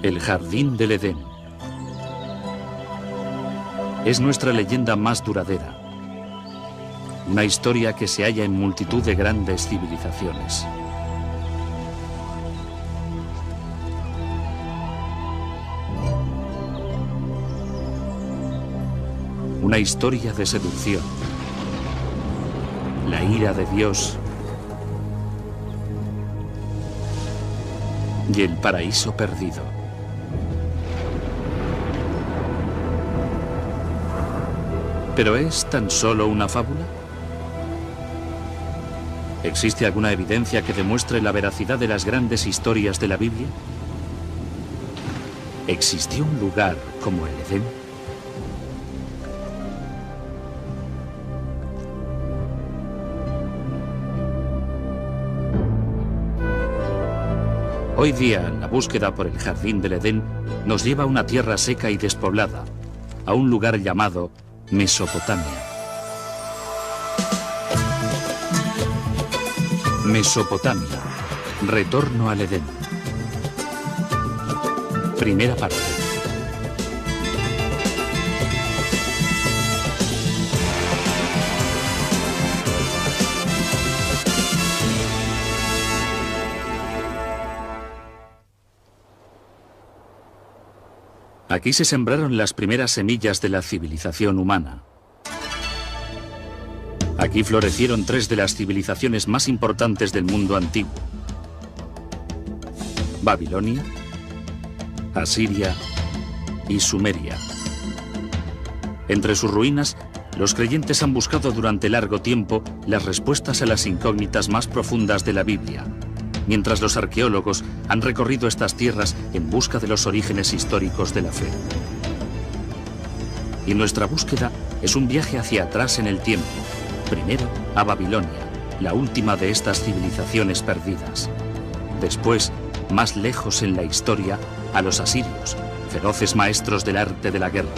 El jardín del Edén. Es nuestra leyenda más duradera. Una historia que se halla en multitud de grandes civilizaciones. Una historia de seducción. La ira de Dios y el paraíso perdido. ¿Pero es tan solo una fábula? ¿Existe alguna evidencia que demuestre la veracidad de las grandes historias de la Biblia? ¿Existió un lugar como el Edén? Hoy día, la búsqueda por el jardín del Edén nos lleva a una tierra seca y despoblada, a un lugar llamado Mesopotamia. Mesopotamia, retorno al Edén. Primera parte. Aquí se sembraron las primeras semillas de la civilización humana. Aquí florecieron tres de las civilizaciones más importantes del mundo antiguo: Babilonia, Asiria y Sumeria. Entre sus ruinas, los creyentes han buscado durante largo tiempo las respuestas a las incógnitas más profundas de la Biblia, mientras los arqueólogos han recorrido estas tierras en busca de los orígenes históricos de la fe. Y nuestra búsqueda es un viaje hacia atrás en el tiempo, primero a Babilonia, la última de estas civilizaciones perdidas. Después, más lejos en la historia, a los asirios, feroces maestros del arte de la guerra.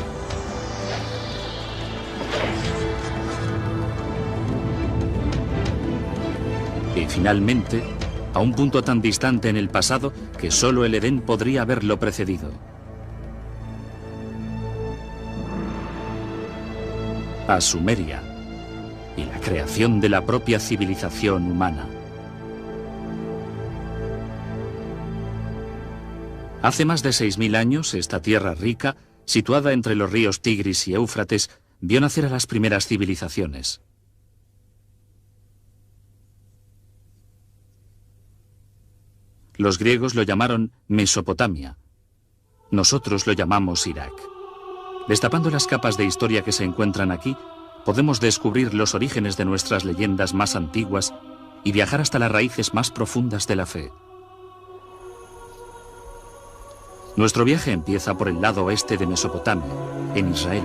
Y finalmente, a un punto tan distante en el pasado que solo el Edén podría haberlo precedido. A Sumeria y la creación de la propia civilización humana. Hace más de 6000 años, esta tierra rica, situada entre los ríos Tigris y Éufrates, vio nacer a las primeras civilizaciones. Los griegos lo llamaron Mesopotamia. Nosotros lo llamamos Irak. Destapando las capas de historia que se encuentran aquí, podemos descubrir los orígenes de nuestras leyendas más antiguas y viajar hasta las raíces más profundas de la fe. Nuestro viaje empieza por el lado oeste de Mesopotamia, en Israel.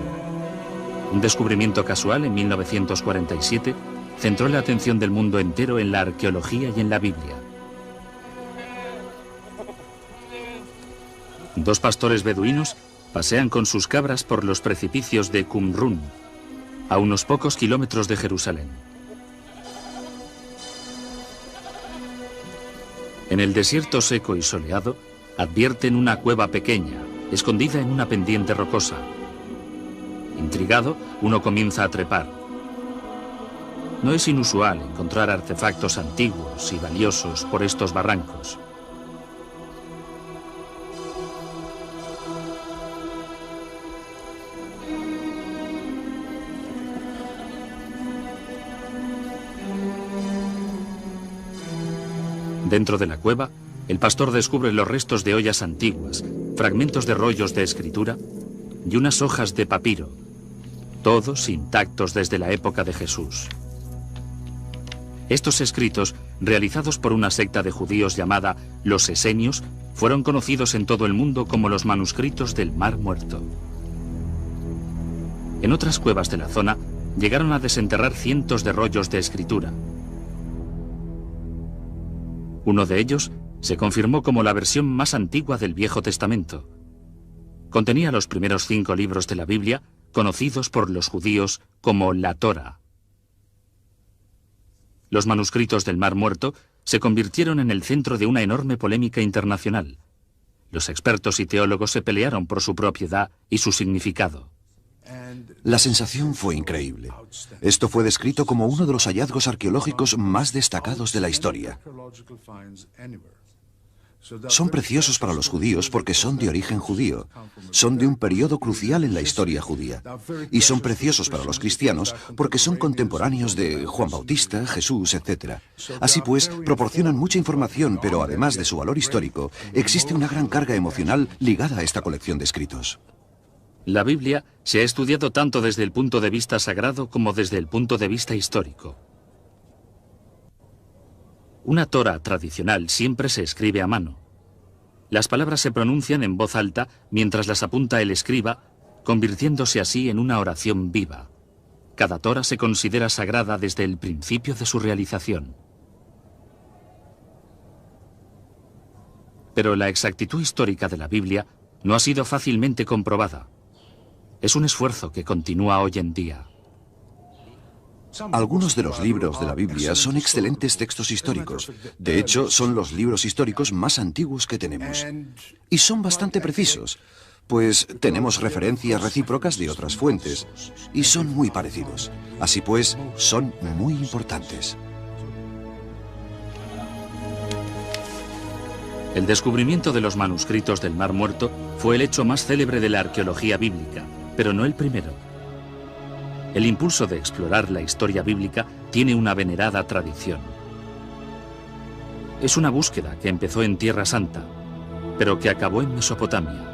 Un descubrimiento casual en 1947 centró la atención del mundo entero en la arqueología y en la Biblia. Dos pastores beduinos pasean con sus cabras por los precipicios de Qumrún, a unos pocos kilómetros de Jerusalén. En el desierto seco y soleado, advierten una cueva pequeña, escondida en una pendiente rocosa. Intrigado, uno comienza a trepar. No es inusual encontrar artefactos antiguos y valiosos por estos barrancos. Dentro de la cueva, el pastor descubre los restos de ollas antiguas, fragmentos de rollos de escritura y unas hojas de papiro, todos intactos desde la época de Jesús. Estos escritos, realizados por una secta de judíos llamada los Esenios, fueron conocidos en todo el mundo como los manuscritos del Mar Muerto. En otras cuevas de la zona, llegaron a desenterrar cientos de rollos de escritura. Uno de ellos se confirmó como la versión más antigua del Viejo Testamento. Contenía los primeros 5 libros de la Biblia, conocidos por los judíos como la Torá. Los manuscritos del Mar Muerto se convirtieron en el centro de una enorme polémica internacional. Los expertos y teólogos se pelearon por su propiedad y su significado. La sensación fue increíble. Esto fue descrito como uno de los hallazgos arqueológicos más destacados de la historia. Son preciosos para los judíos porque son de origen judío. Son de un periodo crucial en la historia judía. Y son preciosos para los cristianos porque son contemporáneos de Juan Bautista, Jesús, etc. Así pues, proporcionan mucha información, pero además de su valor histórico, existe una gran carga emocional ligada a esta colección de escritos. La Biblia se ha estudiado tanto desde el punto de vista sagrado como desde el punto de vista histórico. Una Torá tradicional siempre se escribe a mano. Las palabras se pronuncian en voz alta mientras las apunta el escriba, convirtiéndose así en una oración viva. Cada Torá se considera sagrada desde el principio de su realización. Pero la exactitud histórica de la Biblia no ha sido fácilmente comprobada. Es un esfuerzo que continúa hoy en día. Algunos de los libros de la Biblia son excelentes textos históricos. De hecho, son los libros históricos más antiguos que tenemos. Y son bastante precisos, pues tenemos referencias recíprocas de otras fuentes. Y son muy parecidos. Así pues, son muy importantes. El descubrimiento de los manuscritos del Mar Muerto fue el hecho más célebre de la arqueología bíblica, pero no el primero. El impulso de explorar la historia bíblica tiene una venerada tradición. Es una búsqueda que empezó en Tierra Santa, pero que acabó en Mesopotamia.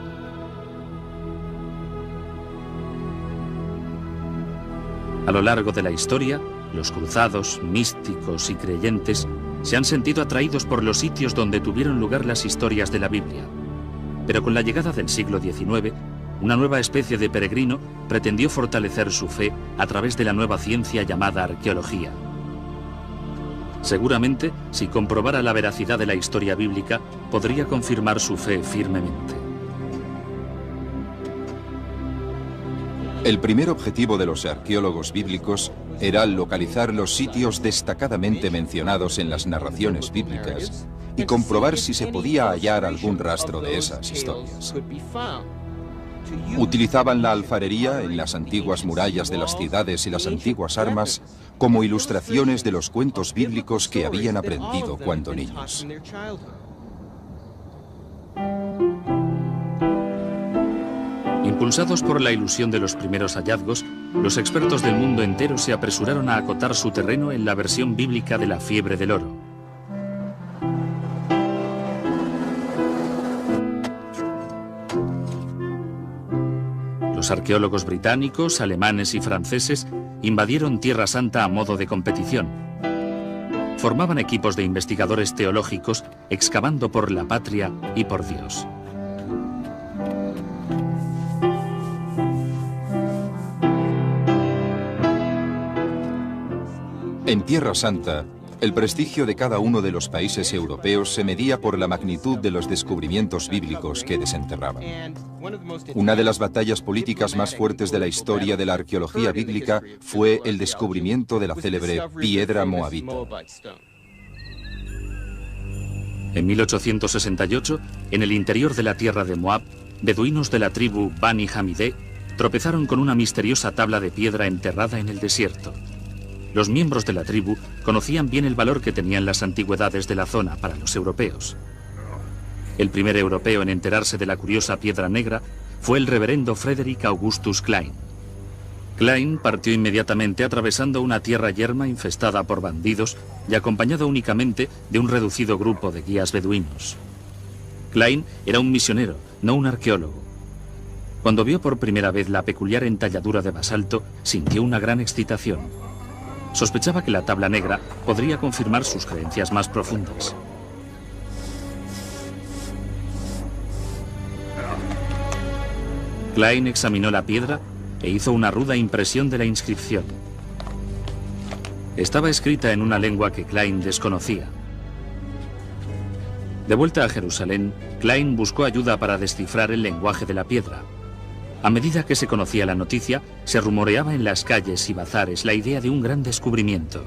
A lo largo de la historia, los cruzados, místicos y creyentes se han sentido atraídos por los sitios donde tuvieron lugar las historias de la Biblia. Pero con la llegada del siglo XIX, una nueva especie de peregrino pretendió fortalecer su fe a través de la nueva ciencia llamada arqueología. Seguramente, si comprobara la veracidad de la historia bíblica, podría confirmar su fe firmemente. El primer objetivo de los arqueólogos bíblicos era localizar los sitios destacadamente mencionados en las narraciones bíblicas y comprobar si se podía hallar algún rastro de esas historias. Utilizaban la alfarería en las antiguas murallas de las ciudades y las antiguas armas como ilustraciones de los cuentos bíblicos que habían aprendido cuando niños. Impulsados por la ilusión de los primeros hallazgos, los expertos del mundo entero se apresuraron a acotar su terreno en la versión bíblica de la fiebre del oro. Los arqueólogos británicos, alemanes y franceses invadieron Tierra Santa a modo de competición. Formaban equipos de investigadores teológicos excavando por la patria y por Dios. En Tierra Santa, el prestigio de cada uno de los países europeos se medía por la magnitud de los descubrimientos bíblicos que desenterraban. Una de las batallas políticas más fuertes de la historia de la arqueología bíblica fue el descubrimiento de la célebre piedra moabita. En 1868, en el interior de la tierra de Moab, beduinos de la tribu Bani Hamidé tropezaron con una misteriosa tabla de piedra enterrada en el desierto. Los miembros de la tribu conocían bien el valor que tenían las antigüedades de la zona para los europeos. El primer europeo en enterarse de la curiosa piedra negra fue el reverendo Frederick Augustus Klein. Klein partió inmediatamente atravesando una tierra yerma infestada por bandidos y acompañado únicamente de un reducido grupo de guías beduinos. Klein era un misionero, no un arqueólogo. Cuando vio por primera vez la peculiar entalladura de basalto, sintió una gran excitación. Sospechaba que la tabla negra podría confirmar sus creencias más profundas. Klein examinó la piedra e hizo una ruda impresión de la inscripción. Estaba escrita en una lengua que Klein desconocía. De vuelta a Jerusalén, Klein buscó ayuda para descifrar el lenguaje de la piedra. A medida que se conocía la noticia, se rumoreaba en las calles y bazares la idea de un gran descubrimiento.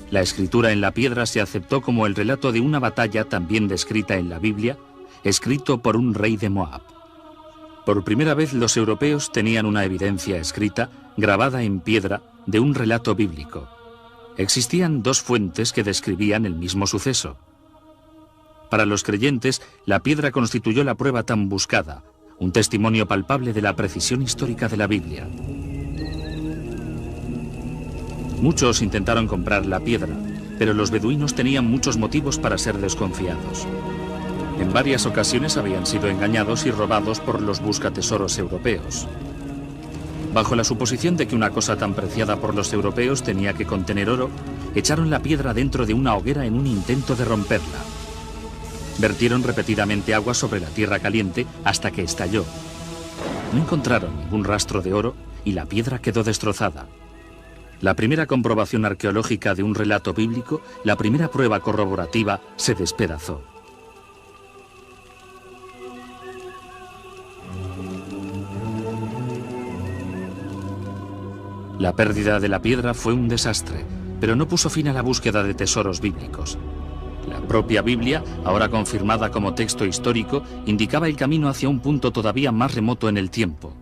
La escritura en la piedra se aceptó como el relato de una batalla también descrita en la Biblia escrito por un rey de Moab. Por primera vez los europeos tenían una evidencia escrita, grabada en piedra, de un relato bíblico. Existían dos fuentes que describían el mismo suceso. Para los creyentes, la piedra constituyó la prueba tan buscada, un testimonio palpable de la precisión histórica de la Biblia. Muchos intentaron comprar la piedra, pero los beduinos tenían muchos motivos para ser desconfiados. En varias ocasiones habían sido engañados y robados por los buscatesoros europeos. Bajo la suposición de que una cosa tan preciada por los europeos tenía que contener oro, echaron la piedra dentro de una hoguera en un intento de romperla. Vertieron repetidamente agua sobre la tierra caliente hasta que estalló. No encontraron ningún rastro de oro y la piedra quedó destrozada. La primera comprobación arqueológica de un relato bíblico, la primera prueba corroborativa, se despedazó. La pérdida de la piedra fue un desastre, pero no puso fin a la búsqueda de tesoros bíblicos. La propia Biblia, ahora confirmada como texto histórico, indicaba el camino hacia un punto todavía más remoto en el tiempo.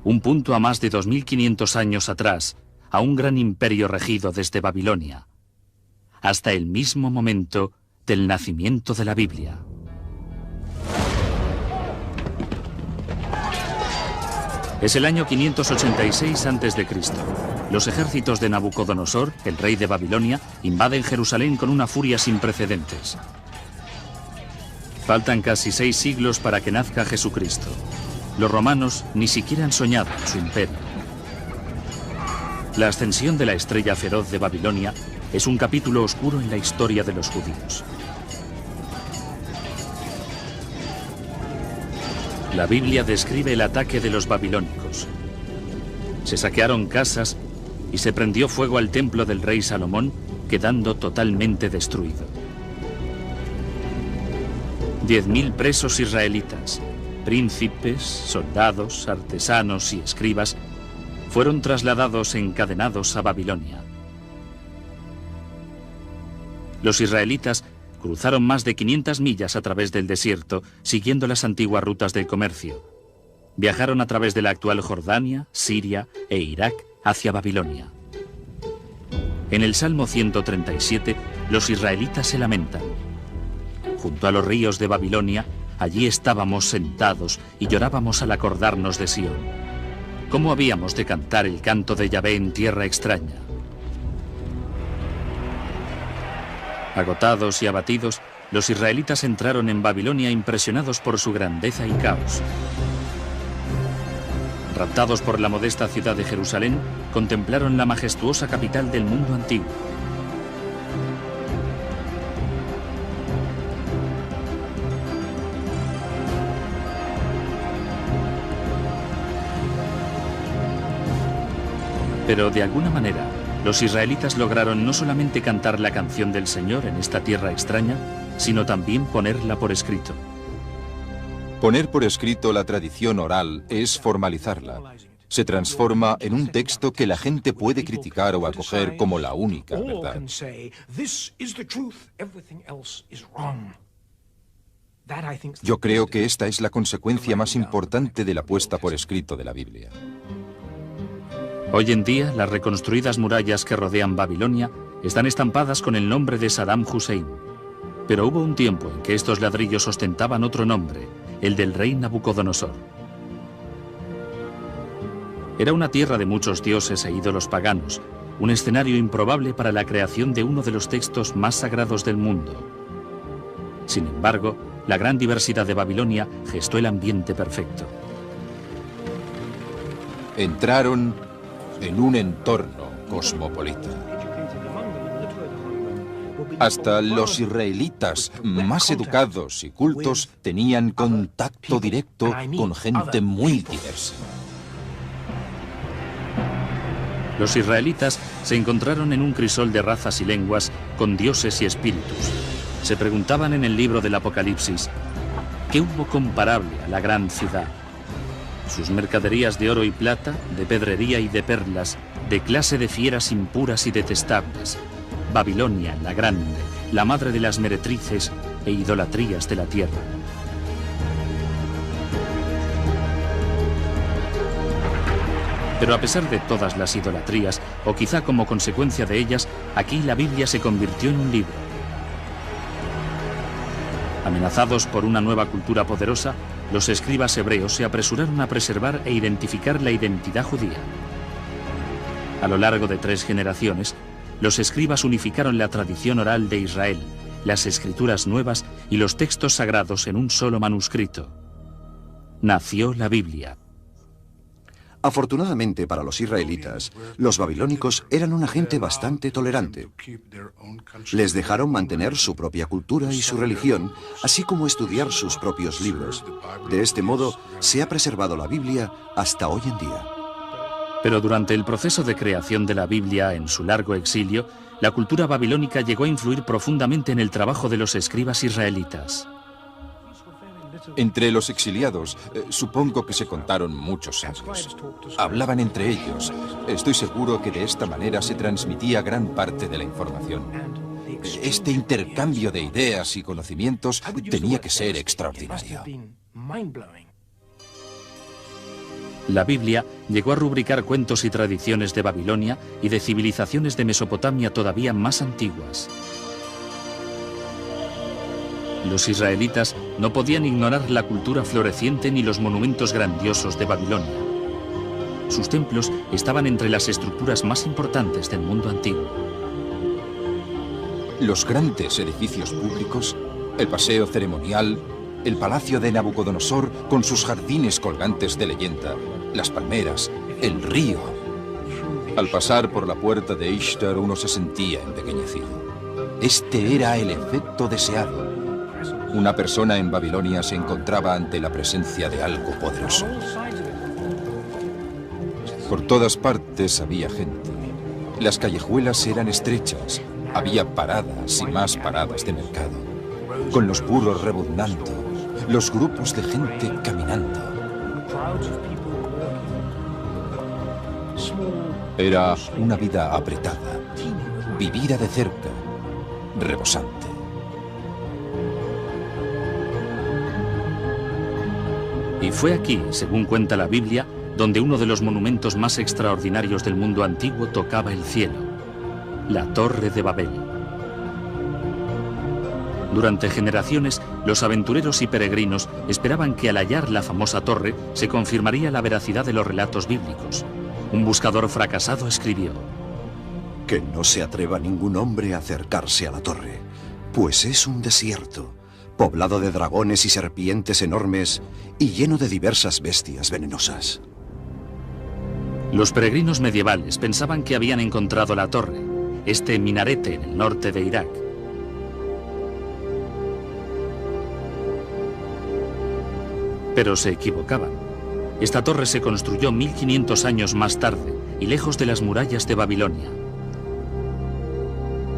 Un punto a más de 2500 años atrás, a un gran imperio regido desde Babilonia, hasta el mismo momento del nacimiento de la Biblia. Es el año 586 a.C. Los ejércitos de Nabucodonosor, el rey de Babilonia, invaden Jerusalén con una furia sin precedentes. Faltan casi 6 siglos para que nazca Jesucristo. Los romanos ni siquiera han soñado en su imperio. La ascensión de la estrella feroz de Babilonia es un capítulo oscuro en la historia de los judíos. La Biblia describe el ataque de los babilónicos. Se saquearon casas y se prendió fuego al templo del rey Salomón, quedando totalmente destruido. 10.000 presos israelitas, príncipes, soldados, artesanos y escribas, fueron trasladados encadenados a Babilonia. Los israelitas cruzaron más de 500 millas a través del desierto, siguiendo las antiguas rutas del comercio. Viajaron a través de la actual Jordania, Siria e Irak hacia Babilonia. En el Salmo 137, los israelitas se lamentan. Junto a los ríos de Babilonia, allí estábamos sentados y llorábamos al acordarnos de Sión. ¿Cómo habíamos de cantar el canto de Yahvé en tierra extraña? Agotados y abatidos, los israelitas entraron en Babilonia impresionados por su grandeza y caos. Raptados por la modesta ciudad de Jerusalén, contemplaron la majestuosa capital del mundo antiguo. Pero de alguna manera, los israelitas lograron no solamente cantar la canción del Señor en esta tierra extraña, sino también ponerla por escrito. Poner por escrito la tradición oral es formalizarla. Se transforma en un texto que la gente puede criticar o acoger como la única verdad. Yo creo que esta es la consecuencia más importante de la puesta por escrito de la Biblia. Hoy en día, las reconstruidas murallas que rodean Babilonia están estampadas con el nombre de Saddam Hussein. Pero hubo un tiempo en que estos ladrillos ostentaban otro nombre, el del rey Nabucodonosor. Era una tierra de muchos dioses e ídolos paganos, un escenario improbable para la creación de uno de los textos más sagrados del mundo. Sin embargo, la gran diversidad de Babilonia gestó el ambiente perfecto. Entraron en un entorno cosmopolita. Hasta los israelitas más educados y cultos tenían contacto directo con gente muy diversa. Los israelitas se encontraron en un crisol de razas y lenguas con dioses y espíritus. Se preguntaban en el libro del Apocalipsis, ¿qué hubo comparable a la gran ciudad? Sus mercaderías de oro y plata, de pedrería y de perlas, de clase de fieras impuras y detestables. Babilonia, la grande, la madre de las meretrices e idolatrías de la tierra. Pero a pesar de todas las idolatrías, o quizá como consecuencia de ellas, aquí la Biblia se convirtió en un libro. Amenazados por una nueva cultura poderosa, los escribas hebreos se apresuraron a preservar e identificar la identidad judía. A lo largo de 3 generaciones, los escribas unificaron la tradición oral de Israel, las escrituras nuevas y los textos sagrados en un solo manuscrito. Nació la Biblia. Afortunadamente para los israelitas, los babilónicos eran una gente bastante tolerante. Les dejaron mantener su propia cultura y su religión, así como estudiar sus propios libros. De este modo, se ha preservado la Biblia hasta hoy en día. Pero durante el proceso de creación de la Biblia en su largo exilio, la cultura babilónica llegó a influir profundamente en el trabajo de los escribas israelitas. Entre los exiliados, supongo que se contaron muchos años. Hablaban entre ellos. Estoy seguro que de esta manera se transmitía gran parte de la información. Este intercambio de ideas y conocimientos tenía que ser extraordinario. La Biblia llegó a rubricar cuentos y tradiciones de Babilonia y de civilizaciones de Mesopotamia todavía más antiguas. Los israelitas no podían ignorar la cultura floreciente ni los monumentos grandiosos de Babilonia. Sus templos estaban entre las estructuras más importantes del mundo antiguo. Los grandes edificios públicos, el paseo ceremonial, el palacio de Nabucodonosor con sus jardines colgantes de leyenda, las palmeras, el río. Al pasar por la puerta de Ishtar uno se sentía empequeñecido. Este era el efecto deseado. Una persona en Babilonia se encontraba ante la presencia de algo poderoso. Por todas partes había gente. Las callejuelas eran estrechas. Había paradas y más paradas de mercado, con los burros rebuznando, los grupos de gente caminando. Era una vida apretada, vivida de cerca, rebosante. Y fue aquí, según cuenta la Biblia, donde uno de los monumentos más extraordinarios del mundo antiguo tocaba el cielo, la Torre de Babel. Durante generaciones, los aventureros y peregrinos esperaban que al hallar la famosa torre se confirmaría la veracidad de los relatos bíblicos. Un buscador fracasado escribió: Que no se atreva ningún hombre a acercarse a la torre, pues es un desierto, poblado de dragones y serpientes enormes y lleno de diversas bestias venenosas. Los peregrinos medievales pensaban que habían encontrado la torre, este minarete en el norte de Irak. Pero se equivocaban. Esta torre se construyó 1500 años más tarde y lejos de las murallas de Babilonia.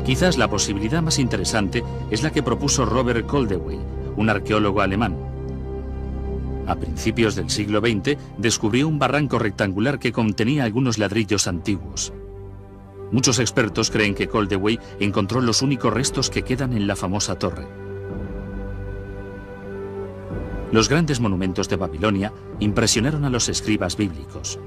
Quizás la posibilidad más interesante es la que propuso Robert Koldewey, un arqueólogo alemán. A principios del siglo XX descubrió un barranco rectangular que contenía algunos ladrillos antiguos. Muchos expertos creen que Koldewey encontró los únicos restos que quedan en la famosa torre. Los grandes monumentos de Babilonia impresionaron a los escribas bíblicos,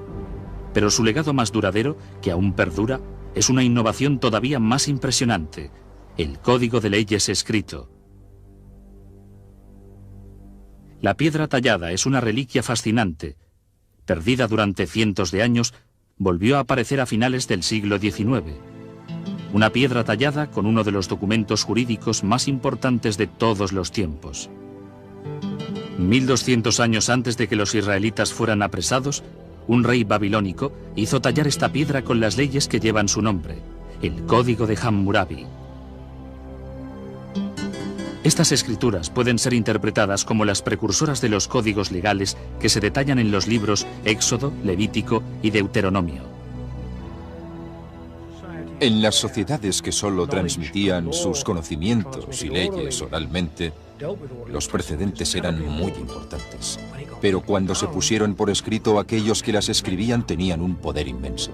pero su legado más duradero, que aún perdura, es una innovación todavía más impresionante: el Código de Leyes escrito. La piedra tallada es una reliquia fascinante. Perdida durante cientos de años, volvió a aparecer a finales del siglo XIX. Una piedra tallada con uno de los documentos jurídicos más importantes de todos los tiempos. 1200 años antes de que los israelitas fueran apresados, un rey babilónico hizo tallar esta piedra con las leyes que llevan su nombre, el Código de Hammurabi. Estas escrituras pueden ser interpretadas como las precursoras de los códigos legales que se detallan en los libros Éxodo, Levítico y Deuteronomio. En las sociedades que solo transmitían sus conocimientos y leyes oralmente, los precedentes eran muy importantes. Pero cuando se pusieron por escrito, aquellos que las escribían tenían un poder inmenso.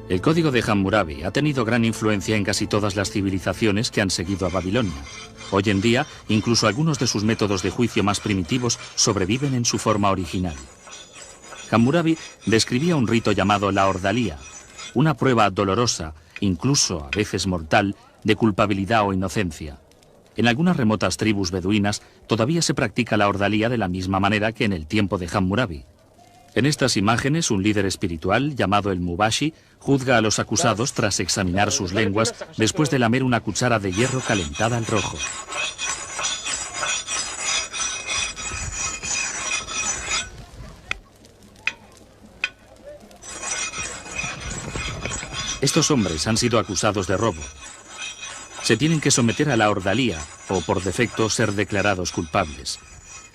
El Código de Hammurabi ha tenido gran influencia en casi todas las civilizaciones que han seguido a Babilonia. Hoy en día, incluso algunos de sus métodos de juicio más primitivos sobreviven en su forma original. Hammurabi describía un rito llamado la ordalía, una prueba dolorosa, incluso a veces mortal, de culpabilidad o inocencia. En algunas remotas tribus beduinas todavía se practica la ordalía de la misma manera que en el tiempo de Hammurabi. En estas imágenes, un líder espiritual, llamado el Mubashi, juzga a los acusados tras examinar sus lenguas después de lamer una cuchara de hierro calentada al rojo. Estos hombres han sido acusados de robo. Se tienen que someter a la ordalía o, por defecto, ser declarados culpables.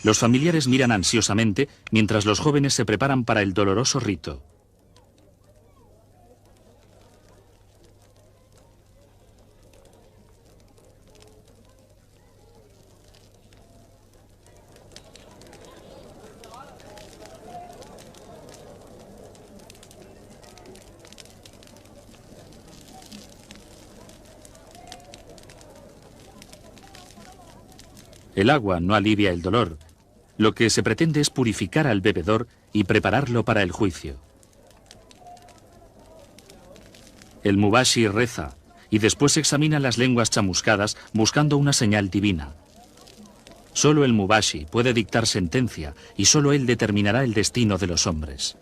Los familiares miran ansiosamente mientras los jóvenes se preparan para el doloroso rito. El agua no alivia el dolor. Lo que se pretende es purificar al bebedor y prepararlo para el juicio. El Mubashi reza y después examina las lenguas chamuscadas buscando una señal divina. Solo el Mubashi puede dictar sentencia y solo él determinará el destino de los hombres.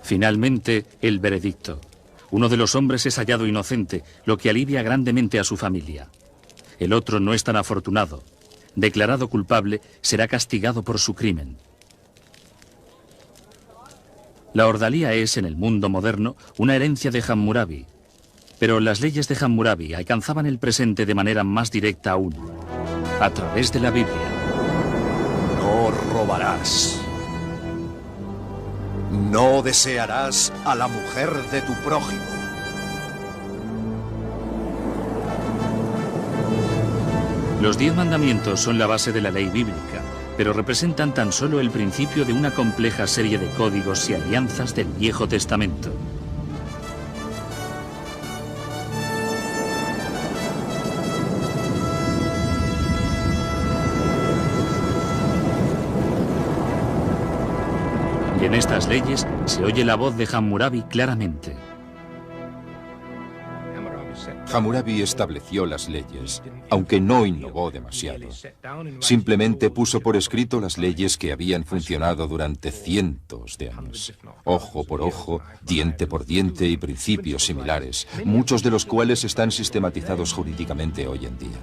Finalmente, el veredicto. Uno de los hombres es hallado inocente, lo que alivia grandemente a su familia. El otro no es tan afortunado. Declarado culpable, será castigado por su crimen. La ordalía es, en el mundo moderno, una herencia de Hammurabi. Pero las leyes de Hammurabi alcanzaban el presente de manera más directa aún, a través de la Biblia. No robarás. No desearás a la mujer de tu prójimo. Los 10 mandamientos son la base de la ley bíblica, pero representan tan solo el principio de una compleja serie de códigos y alianzas del Viejo Testamento. Y en estas leyes se oye la voz de Hammurabi claramente. Hammurabi estableció las leyes, aunque no innovó demasiado. Simplemente puso por escrito las leyes que habían funcionado durante cientos de años. Ojo por ojo, diente por diente y principios similares, muchos de los cuales están sistematizados jurídicamente hoy en día.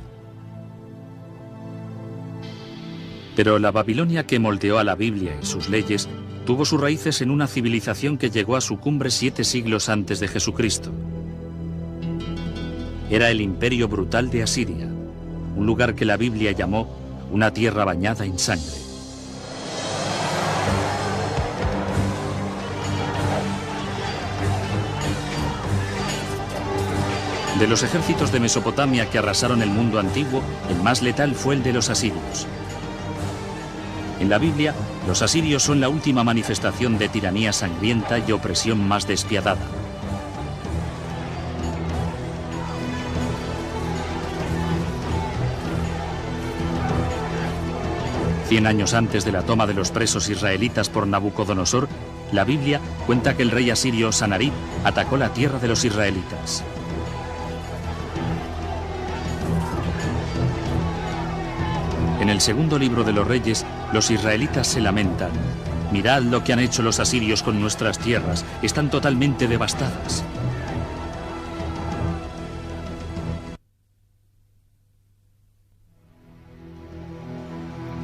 Pero la Babilonia que moldeó a la Biblia y sus leyes tuvo sus raíces en una civilización que llegó a su cumbre 7 siglos antes de Jesucristo. Era el imperio brutal de Asiria, un lugar que la Biblia llamó una tierra bañada en sangre. De los ejércitos de Mesopotamia que arrasaron el mundo antiguo, el más letal fue el de los asirios. En la Biblia, los asirios son la última manifestación de tiranía sangrienta y opresión más despiadada. Cien años antes de la toma de los presos israelitas por Nabucodonosor, la Biblia cuenta que el rey asirio Sanarib atacó la tierra de los israelitas. En el segundo libro de los Reyes, los israelitas se lamentan. Mirad lo que han hecho los asirios con nuestras tierras, están totalmente devastadas.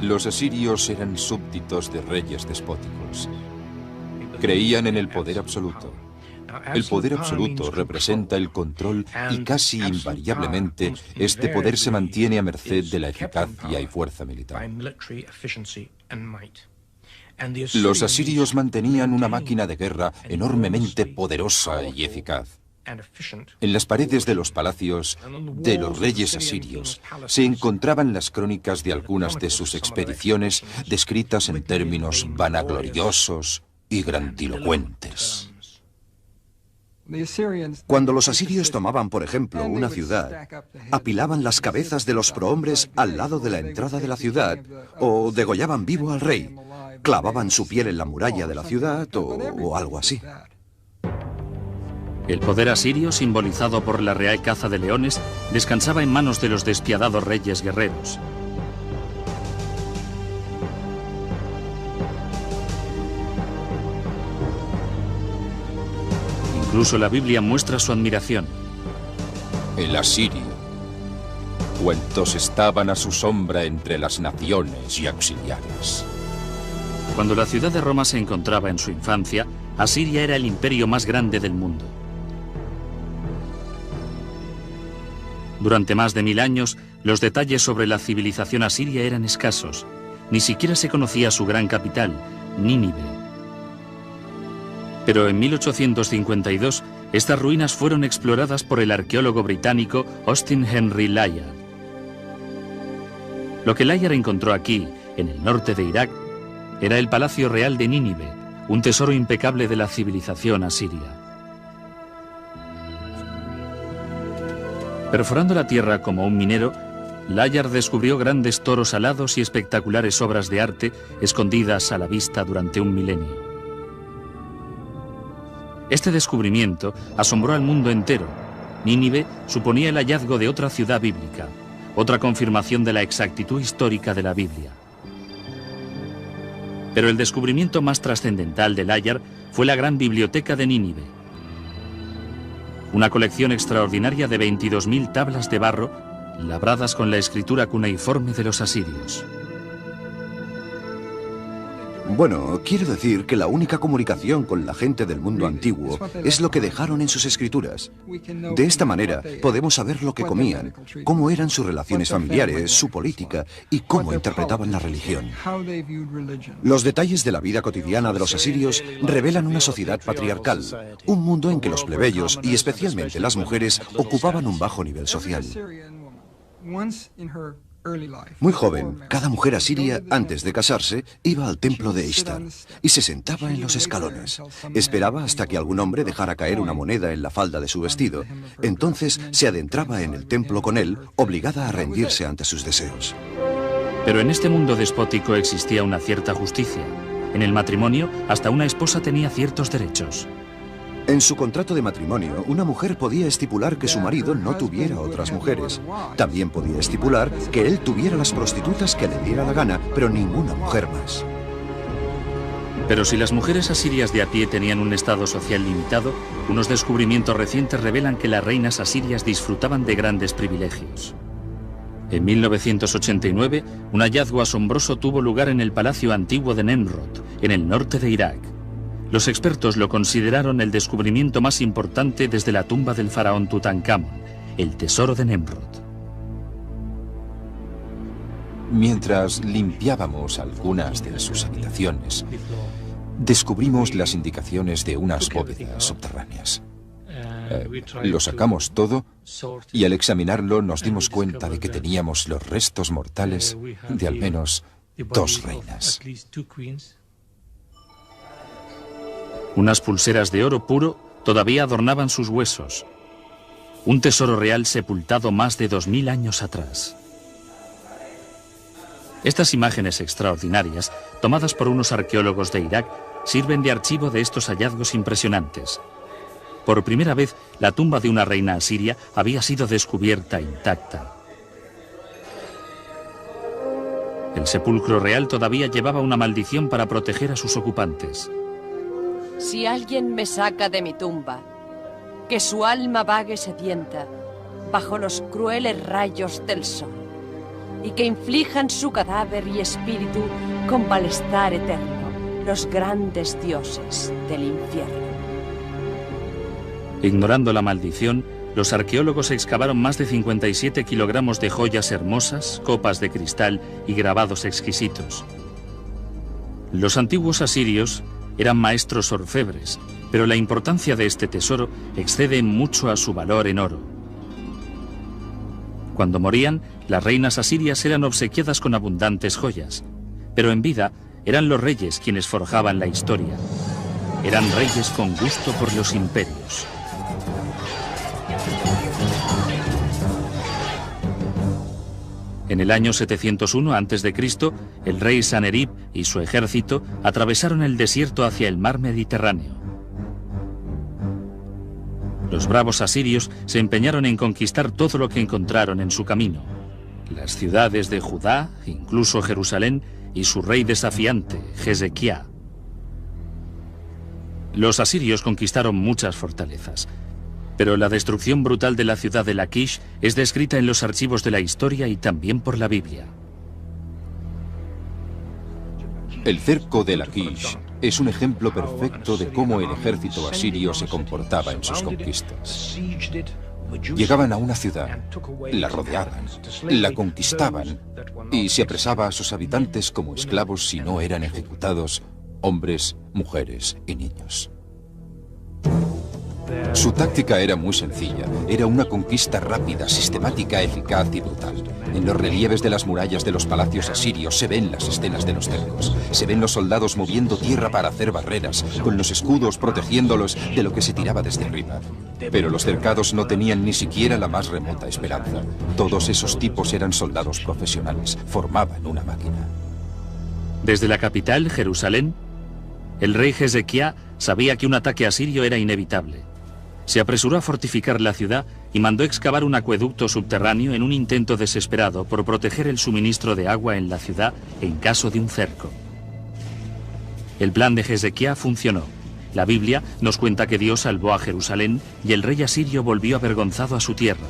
Los asirios eran súbditos de reyes despóticos. Creían en el poder absoluto. El poder absoluto representa el control y casi invariablemente este poder se mantiene a merced de la eficacia y fuerza militar. Los asirios mantenían una máquina de guerra enormemente poderosa y eficaz. En las paredes de los palacios de los reyes asirios se encontraban las crónicas de algunas de sus expediciones descritas en términos vanagloriosos y grandilocuentes. Cuando los asirios tomaban, por ejemplo, una ciudad, apilaban las cabezas de los prohombres al lado de la entrada de la ciudad o degollaban vivo al rey, clavaban su piel en la muralla de la ciudad o algo así. El poder asirio, simbolizado por la real caza de leones, descansaba en manos de los despiadados reyes guerreros. Incluso la Biblia muestra su admiración. El asirio. Cuantos estaban a su sombra entre las naciones y auxiliares. Cuando la ciudad de Roma se encontraba en su infancia, Asiria era el imperio más grande del mundo. Durante más de 1000 años, los detalles sobre la civilización asiria eran escasos. Ni siquiera se conocía su gran capital, Nínive. Pero en 1852, estas ruinas fueron exploradas por el arqueólogo británico Austin Henry Layard. Lo que Layard encontró aquí, en el norte de Irak, era el Palacio Real de Nínive, un tesoro impecable de la civilización asiria. Perforando la tierra como un minero, Layard descubrió grandes toros alados y espectaculares obras de arte escondidas a la vista durante un milenio. Este descubrimiento asombró al mundo entero. Nínive suponía el hallazgo de otra ciudad bíblica, otra confirmación de la exactitud histórica de la Biblia. Pero el descubrimiento más trascendental de Layard fue la gran biblioteca de Nínive. Una colección extraordinaria de 22.000 tablas de barro, labradas con la escritura cuneiforme de los asirios. Bueno, quiero decir que la única comunicación con la gente del mundo antiguo es lo que dejaron en sus escrituras. De esta manera podemos saber lo que comían, cómo eran sus relaciones familiares, su política y cómo interpretaban la religión. Los detalles de la vida cotidiana de los asirios revelan una sociedad patriarcal, un mundo en que los plebeyos y especialmente las mujeres ocupaban un bajo nivel social. Muy joven, cada mujer asiria, antes de casarse, iba al templo de Ishtar y se sentaba en los escalones. Esperaba hasta que algún hombre dejara caer una moneda en la falda de su vestido. Entonces se adentraba en el templo con él, obligada a rendirse ante sus deseos. Pero en este mundo despótico existía una cierta justicia. En el matrimonio, hasta una esposa tenía ciertos derechos. En su contrato de matrimonio, una mujer podía estipular que su marido no tuviera otras mujeres. También podía estipular que él tuviera las prostitutas que le diera la gana, pero ninguna mujer más. Pero si las mujeres asirias de a pie tenían un estado social limitado, unos descubrimientos recientes revelan que las reinas asirias disfrutaban de grandes privilegios. En 1989, un hallazgo asombroso tuvo lugar en el Palacio Antiguo de Nemrod, en el norte de Irak. Los expertos lo consideraron el descubrimiento más importante desde la tumba del faraón Tutankamón, el tesoro de Nemrod. Mientras limpiábamos algunas de sus habitaciones, descubrimos las indicaciones de unas bóvedas subterráneas. Lo sacamos todo y al examinarlo nos dimos cuenta de que teníamos los restos mortales de al menos 2 reinas. Unas pulseras de oro puro todavía adornaban sus huesos. Un tesoro real sepultado más de 2000 años atrás. Estas imágenes extraordinarias, tomadas por unos arqueólogos de Irak, sirven de archivo de estos hallazgos impresionantes. Por primera vez, la tumba de una reina asiria había sido descubierta intacta. El sepulcro real todavía llevaba una maldición para proteger a sus ocupantes. Si alguien me saca de mi tumba, que su alma vague sedienta bajo los crueles rayos del sol, y que inflijan su cadáver y espíritu con malestar eterno los grandes dioses del infierno. Ignorando la maldición, los arqueólogos excavaron más de 57 kilogramos de joyas hermosas, copas de cristal y grabados exquisitos. Los antiguos asirios eran maestros orfebres, pero la importancia de este tesoro excede mucho a su valor en oro. Cuando morían, las reinas asirias eran obsequiadas con abundantes joyas, pero en vida eran los reyes quienes forjaban la historia. Eran reyes con gusto por los imperios. En el año 701 a.C., el rey Sanerib y su ejército atravesaron el desierto hacia el mar Mediterráneo. Los bravos asirios se empeñaron en conquistar todo lo que encontraron en su camino: las ciudades de Judá, incluso Jerusalén, y su rey desafiante, Hezequía. Los asirios conquistaron muchas fortalezas, pero la destrucción brutal de la ciudad de Laquish es descrita en los archivos de la historia y también por la Biblia. El cerco de Laquish es un ejemplo perfecto de cómo el ejército asirio se comportaba en sus conquistas. Llegaban a una ciudad, la rodeaban, la conquistaban y se apresaba a sus habitantes como esclavos si no eran ejecutados, hombres, mujeres y niños. Su táctica era muy sencilla, era una conquista rápida, sistemática, eficaz y brutal. En los relieves de las murallas de los palacios asirios se ven las escenas de los cercos. Se ven los soldados moviendo tierra para hacer barreras, con los escudos protegiéndolos de lo que se tiraba desde arriba. Pero los cercados no tenían ni siquiera la más remota esperanza. Todos esos tipos eran soldados profesionales, formaban una máquina. Desde la capital, Jerusalén, el rey Hezequía sabía que un ataque asirio era inevitable. Se apresuró a fortificar la ciudad y mandó excavar un acueducto subterráneo en un intento desesperado por proteger el suministro de agua en la ciudad en caso de un cerco. El plan de Hezequía funcionó. La Biblia nos cuenta que Dios salvó a Jerusalén y el rey asirio volvió avergonzado a su tierra.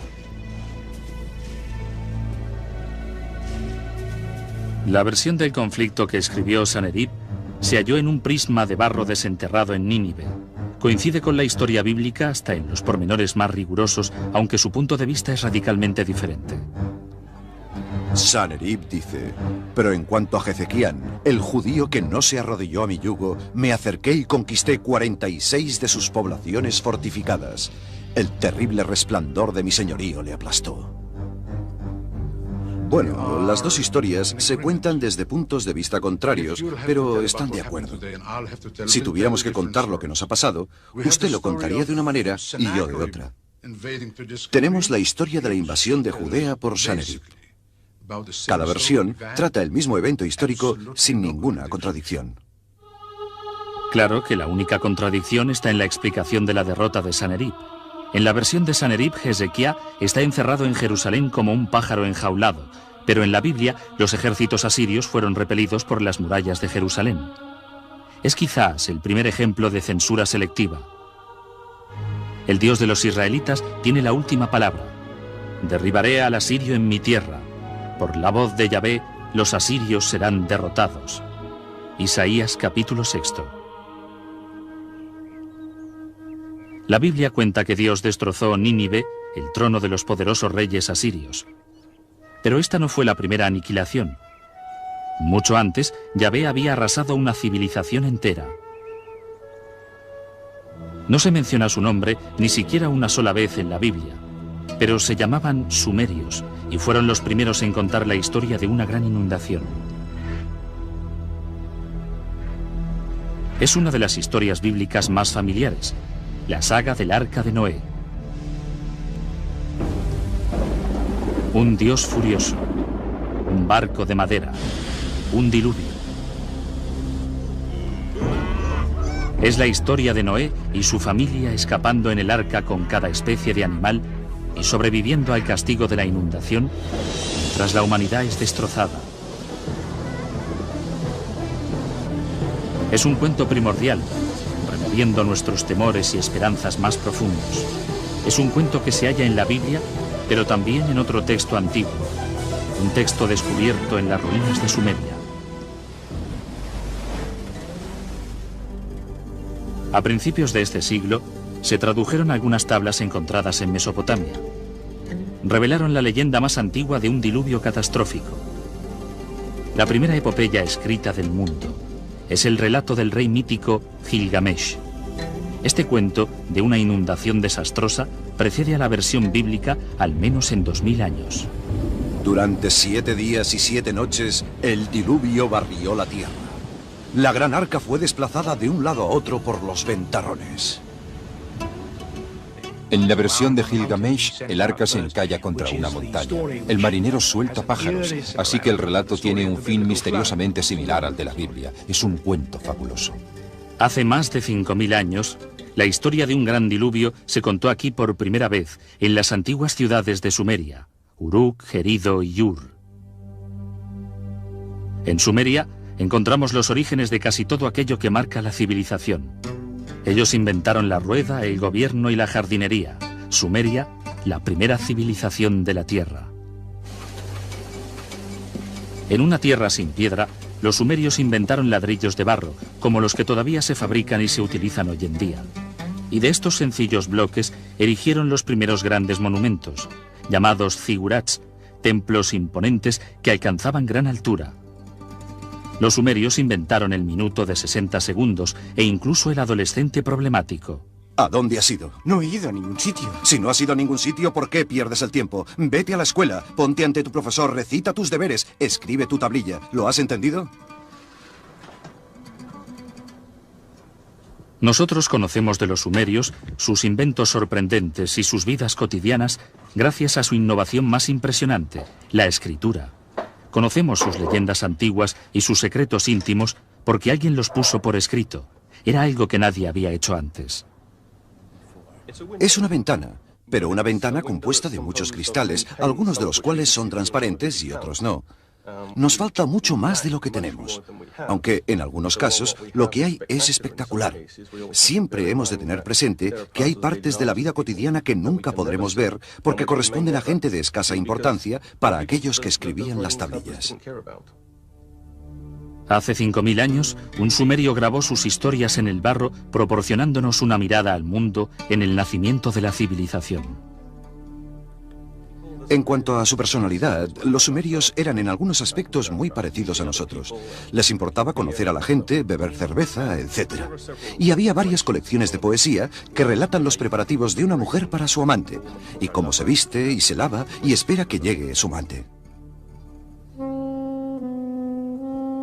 La versión del conflicto que escribió Sanerib se halló en un prisma de barro desenterrado en Nínive. Coincide con la historia bíblica hasta en los pormenores más rigurosos, aunque su punto de vista es radicalmente diferente. Sanerib dice: pero en cuanto a Hezequían, el judío que no se arrodilló a mi yugo, me acerqué y conquisté 46 de sus poblaciones fortificadas. El terrible resplandor de mi señorío le aplastó. Bueno, las dos historias se cuentan desde puntos de vista contrarios, pero están de acuerdo. Si tuviéramos que contar lo que nos ha pasado, usted lo contaría de una manera y yo de otra. Tenemos la historia de la invasión de Judea por Sanerib. Cada versión trata el mismo evento histórico sin ninguna contradicción. Claro que la única contradicción está en la explicación de la derrota de Sanerib. En la versión de Sanerib, Hezequía está encerrado en Jerusalén como un pájaro enjaulado, pero en la Biblia los ejércitos asirios fueron repelidos por las murallas de Jerusalén. Es quizás el primer ejemplo de censura selectiva. El Dios de los israelitas tiene la última palabra: derribaré al asirio en mi tierra. Por la voz de Yahvé, los asirios serán derrotados. Isaías capítulo 6. La Biblia cuenta que Dios destrozó Nínive, el trono de los poderosos reyes asirios. Pero esta no fue la primera aniquilación. Mucho antes, Yahvé había arrasado una civilización entera. No se menciona su nombre ni siquiera una sola vez en la Biblia, pero se llamaban sumerios y fueron los primeros en contar la historia de una gran inundación. Es una de las historias bíblicas más familiares, la saga del Arca de Noé. Un Dios furioso, un barco de madera, un diluvio. Es la historia de Noé y su familia escapando en el arca con cada especie de animal y sobreviviendo al castigo de la inundación mientras la humanidad es destrozada. Es un cuento primordial, removiendo nuestros temores y esperanzas más profundos. Es un cuento que se halla en la Biblia, pero también en otro texto antiguo, un texto descubierto en las ruinas de Sumeria. A principios de este siglo, se tradujeron algunas tablas encontradas en Mesopotamia. Revelaron la leyenda más antigua de un diluvio catastrófico. La primera epopeya escrita del mundo es el relato del rey mítico Gilgamesh. Este cuento de una inundación desastrosa precede a la versión bíblica al menos en 2000 años. Durante 7 días y 7 noches, el diluvio barrió la tierra. La gran arca fue desplazada de un lado a otro por los ventarrones. En la versión de Gilgamesh, el arca se encalla contra una montaña. El marinero suelta pájaros, así que el relato tiene un fin misteriosamente similar al de la Biblia. Es un cuento fabuloso. Hace más de 5000 años, la historia de un gran diluvio se contó aquí por primera vez en las antiguas ciudades de Sumeria, Uruk, Gerido y Ur. En Sumeria encontramos los orígenes de casi todo aquello que marca la civilización. Ellos inventaron la rueda, el gobierno y la jardinería. Sumeria, la primera civilización de la Tierra. En una tierra sin piedra, los sumerios inventaron ladrillos de barro, como los que todavía se fabrican y se utilizan hoy en día. Y de estos sencillos bloques erigieron los primeros grandes monumentos, llamados zigurats, templos imponentes que alcanzaban gran altura. Los sumerios inventaron el minuto de 60 segundos e incluso el adolescente problemático. ¿A dónde has ido? No he ido a ningún sitio. Si no has ido a ningún sitio, ¿por qué pierdes el tiempo? Vete a la escuela, ponte ante tu profesor, recita tus deberes, escribe tu tablilla. ¿Lo has entendido? Nosotros conocemos de los sumerios sus inventos sorprendentes y sus vidas cotidianas gracias a su innovación más impresionante, la escritura. Conocemos sus leyendas antiguas y sus secretos íntimos porque alguien los puso por escrito. Era algo que nadie había hecho antes. Es una ventana, pero una ventana compuesta de muchos cristales, algunos de los cuales son transparentes y otros no. Nos falta mucho más de lo que tenemos, aunque en algunos casos lo que hay es espectacular. Siempre hemos de tener presente que hay partes de la vida cotidiana que nunca podremos ver porque corresponden a gente de escasa importancia para aquellos que escribían las tablillas. Hace 5000 años, un sumerio grabó sus historias en el barro, proporcionándonos una mirada al mundo en el nacimiento de la civilización. En cuanto a su personalidad, los sumerios eran en algunos aspectos muy parecidos a nosotros. Les importaba conocer a la gente, beber cerveza, etc. Y había varias colecciones de poesía que relatan los preparativos de una mujer para su amante, y cómo se viste y se lava y espera que llegue su amante.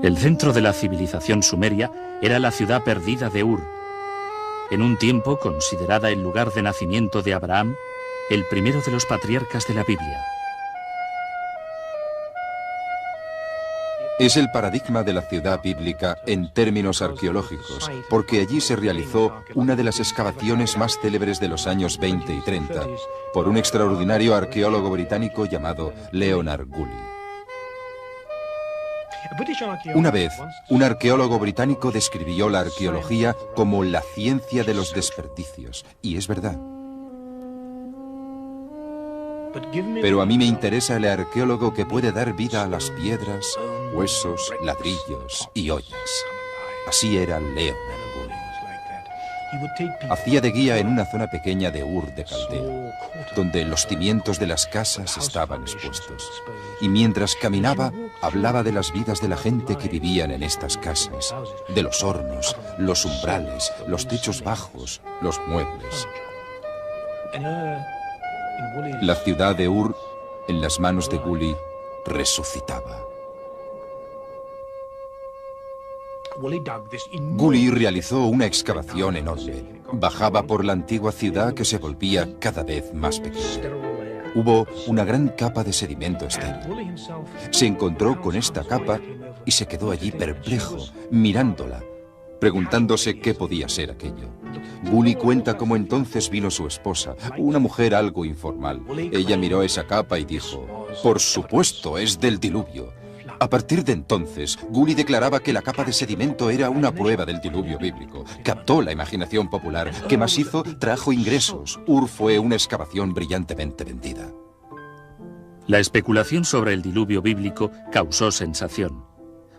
El centro de la civilización sumeria era la ciudad perdida de Ur, en un tiempo considerada el lugar de nacimiento de Abraham, el primero de los patriarcas de la Biblia. Es el paradigma de la ciudad bíblica en términos arqueológicos, porque allí se realizó una de las excavaciones más célebres de los años 20 y 30 por un extraordinario arqueólogo británico llamado Leonard Woolley. Una vez, un arqueólogo británico describió la arqueología como la ciencia de los desperdicios, y es verdad. Pero a mí me interesa el arqueólogo que puede dar vida a las piedras, huesos, ladrillos y ollas. Así era Leonard Woolley. Hacía de guía en una zona pequeña de Ur de Caldea, donde los cimientos de las casas estaban expuestos. Y mientras caminaba, hablaba de las vidas de la gente que vivían en estas casas, de los hornos, los umbrales, los techos bajos, los muebles. La ciudad de Ur, en las manos de Woolley, resucitaba. Woolley realizó una excavación enorme. Bajaba por la antigua ciudad que se volvía cada vez más pequeña. Hubo una gran capa de sedimento estéril. Se encontró con esta capa y se quedó allí perplejo, mirándola, preguntándose qué podía ser aquello. Woolley cuenta cómo entonces vino su esposa, una mujer algo informal. Ella miró esa capa y dijo: «Por supuesto, es del diluvio». A partir de entonces, Woolley declaraba que la capa de sedimento era una prueba del diluvio bíblico. Captó la imaginación popular. ¿Qué más hizo? Trajo ingresos. Ur fue una excavación brillantemente vendida. La especulación sobre el diluvio bíblico causó sensación.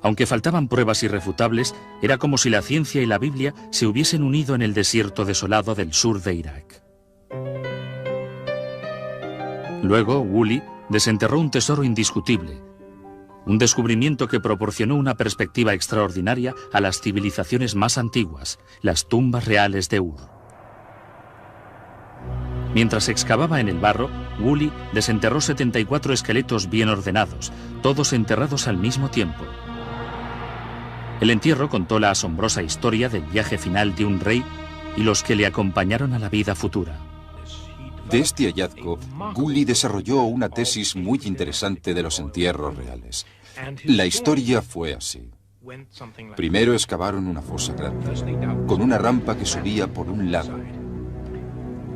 Aunque faltaban pruebas irrefutables, era como si la ciencia y la Biblia se hubiesen unido en el desierto desolado del sur de Irak. Luego, Woolley desenterró un tesoro indiscutible, un descubrimiento que proporcionó una perspectiva extraordinaria a las civilizaciones más antiguas, las tumbas reales de Ur. Mientras excavaba en el barro, Woolley desenterró 74 esqueletos bien ordenados, todos enterrados al mismo tiempo. El entierro contó la asombrosa historia del viaje final de un rey y los que le acompañaron a la vida futura. De este hallazgo, Gully desarrolló una tesis muy interesante de los entierros reales. La historia fue así. Primero excavaron una fosa grande, con una rampa que subía por un lado.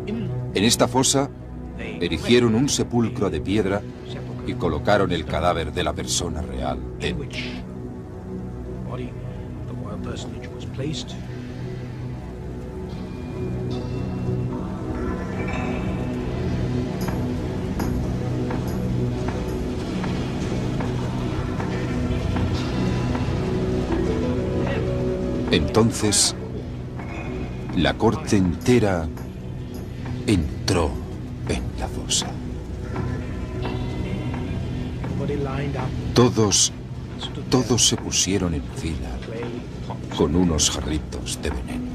En esta fosa, erigieron un sepulcro de piedra y colocaron el cadáver de la persona real dentro. Entonces, la corte entera entró en la fosa. Todos se pusieron en fila con unos jarritos de veneno.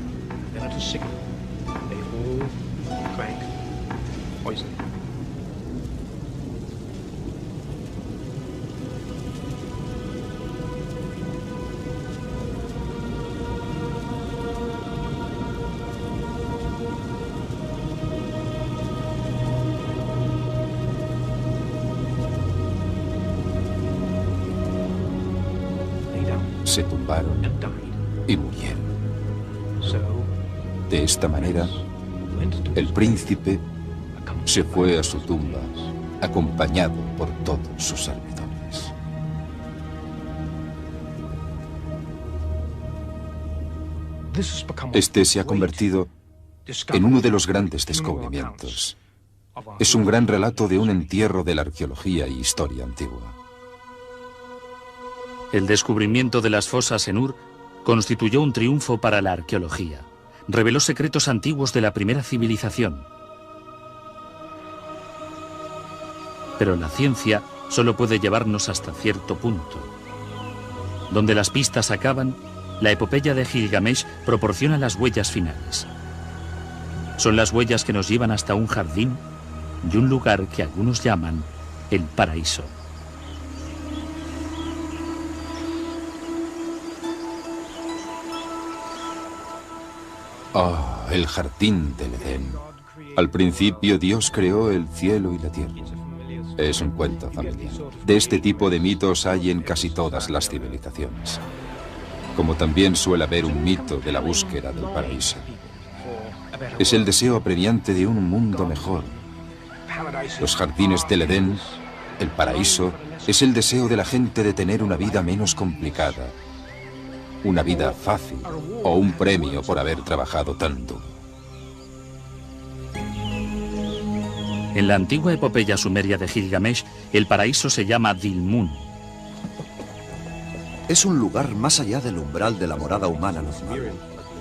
Se tumbaron y murieron. De esta manera, el príncipe se fue a su tumba, acompañado por todos sus servidores. Este se ha convertido en uno de los grandes descubrimientos. Es un gran relato de un entierro de la arqueología y historia antigua. El descubrimiento de las fosas en Ur constituyó un triunfo para la arqueología. Reveló secretos antiguos de la primera civilización. Pero la ciencia solo puede llevarnos hasta cierto punto. Donde las pistas acaban, la epopeya de Gilgamesh proporciona las huellas finales. Son las huellas que nos llevan hasta un jardín y un lugar que algunos llaman el paraíso. Ah, el jardín del Edén. Al principio Dios creó el cielo y la tierra. Es un cuento familiar. De este tipo de mitos hay en casi todas las civilizaciones. Como también suele haber un mito de la búsqueda del paraíso. Es el deseo apremiante de un mundo mejor. Los jardines del Edén, el paraíso, es el deseo de la gente de tener una vida menos complicada. Una vida fácil o un premio por haber trabajado tanto. En la antigua epopeya sumeria de Gilgamesh, el paraíso se llama Dilmun. Es un lugar más allá del umbral de la morada humana normal.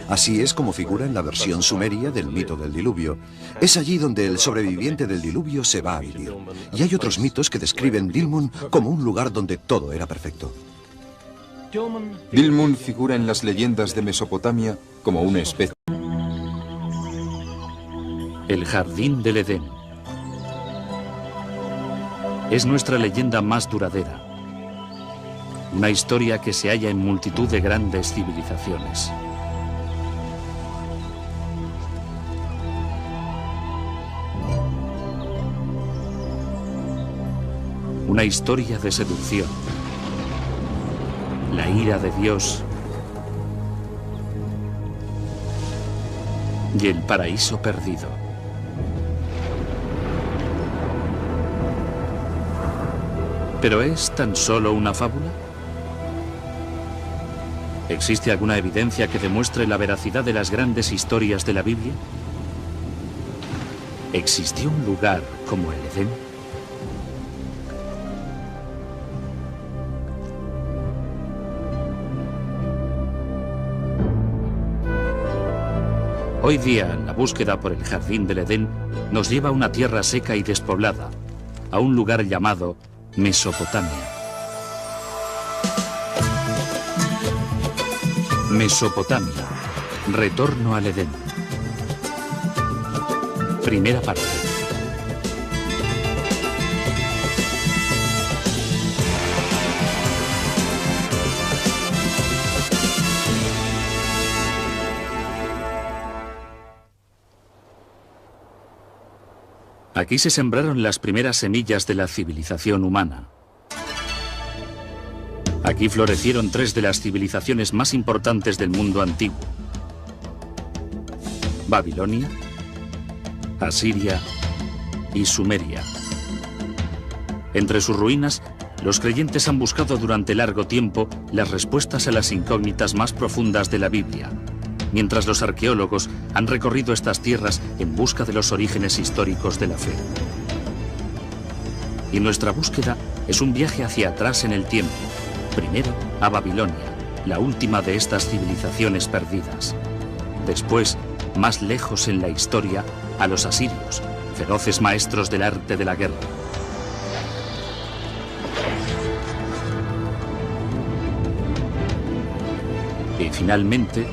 Así es como figura en la versión sumeria del mito del diluvio. Es allí donde el sobreviviente del diluvio se va a vivir. Y hay otros mitos que describen Dilmun como un lugar donde todo era perfecto. Dilmun figura en las leyendas de Mesopotamia como una especie. El jardín del Edén. Es nuestra leyenda más duradera. Una historia que se halla en multitud de grandes civilizaciones. Una historia de seducción. La ira de Dios y el paraíso perdido. ¿Pero es tan solo una fábula? ¿Existe alguna evidencia que demuestre la veracidad de las grandes historias de la Biblia? ¿Existió un lugar como el Edén? Hoy día, la búsqueda por el jardín del Edén nos lleva a una tierra seca y despoblada, a un lugar llamado Mesopotamia. Mesopotamia, retorno al Edén. Primera parte. Aquí se sembraron las primeras semillas de la civilización humana. Aquí florecieron tres de las civilizaciones más importantes del mundo antiguo: Babilonia, Asiria y Sumeria. Entre sus ruinas, los creyentes han buscado durante largo tiempo las respuestas a las incógnitas más profundas de la Biblia, mientras los arqueólogos han recorrido estas tierras en busca de los orígenes históricos de la fe. Y nuestra búsqueda es un viaje hacia atrás en el tiempo, primero a Babilonia, la última de estas civilizaciones perdidas. Después, más lejos en la historia, a los asirios, feroces maestros del arte de la guerra. Y finalmente,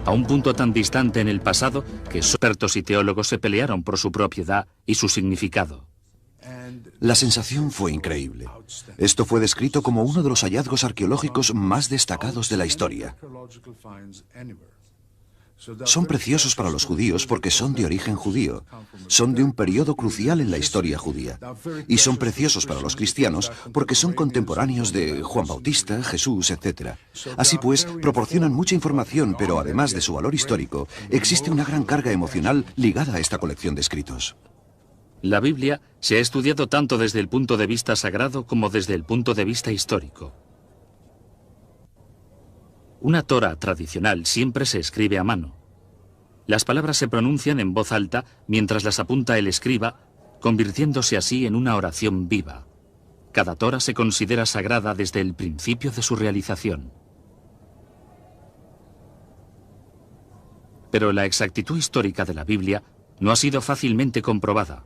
a un punto tan distante en el pasado que expertos y teólogos se pelearon por su propiedad y su significado. La sensación fue increíble. Esto fue descrito como uno de los hallazgos arqueológicos más destacados de la historia. Son preciosos para los judíos porque son de origen judío. Son de un periodo crucial en la historia judía. Y son preciosos para los cristianos porque son contemporáneos de Juan Bautista, Jesús, etc. Así pues, proporcionan mucha información, pero además de su valor histórico, existe una gran carga emocional ligada a esta colección de escritos. La Biblia se ha estudiado tanto desde el punto de vista sagrado como desde el punto de vista histórico. Una Torá tradicional siempre se escribe a mano. Las palabras se pronuncian en voz alta mientras las apunta el escriba, convirtiéndose así en una oración viva. Cada Torá se considera sagrada desde el principio de su realización. Pero la exactitud histórica de la Biblia no ha sido fácilmente comprobada.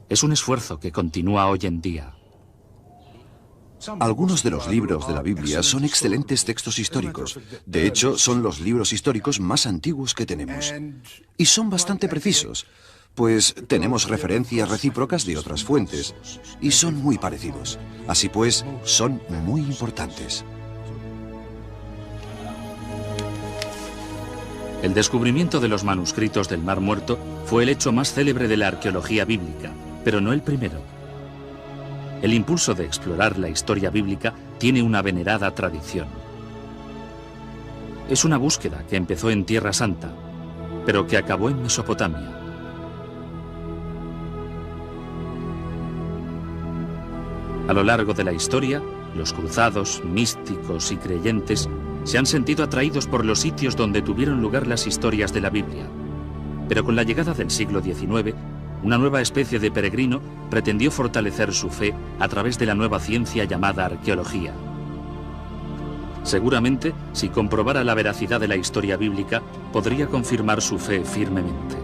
Es un esfuerzo que continúa hoy en día. Algunos de los libros de la Biblia son excelentes textos históricos. De hecho, son los libros históricos más antiguos que tenemos. Y son bastante precisos, pues tenemos referencias recíprocas de otras fuentes, y son muy parecidos. Así pues, son muy importantes. El descubrimiento de los manuscritos del Mar Muerto fue el hecho más célebre de la arqueología bíblica, pero no el primero. El impulso de explorar la historia bíblica tiene una venerada tradición. Es una búsqueda que empezó en Tierra Santa, pero que acabó en Mesopotamia. A lo largo de la historia, los cruzados, místicos y creyentes se han sentido atraídos por los sitios donde tuvieron lugar las historias de la Biblia. Pero con la llegada del siglo XIX, una nueva especie de peregrino pretendió fortalecer su fe a través de la nueva ciencia llamada arqueología. Seguramente, si comprobara la veracidad de la historia bíblica, podría confirmar su fe firmemente.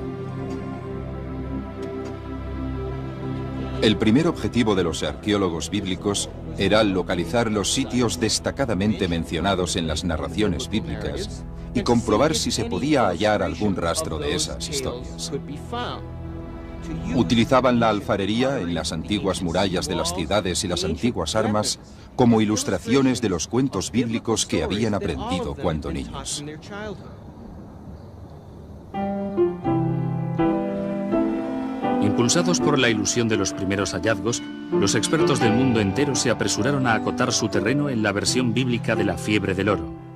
El primer objetivo de los arqueólogos bíblicos era localizar los sitios destacadamente mencionados en las narraciones bíblicas y comprobar si se podía hallar algún rastro de esas historias. Utilizaban la alfarería en las antiguas murallas de las ciudades y las antiguas armas como ilustraciones de los cuentos bíblicos que habían aprendido cuando niños. Impulsados por la ilusión de los primeros hallazgos, los expertos del mundo entero se apresuraron a acotar su terreno en la versión bíblica de la fiebre del oro.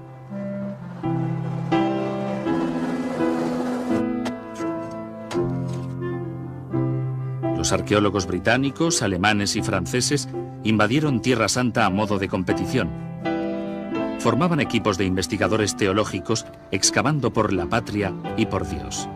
Los arqueólogos británicos, alemanes y franceses invadieron Tierra Santa a modo de competición. Formaban equipos de investigadores teológicos excavando por la patria y por Dios.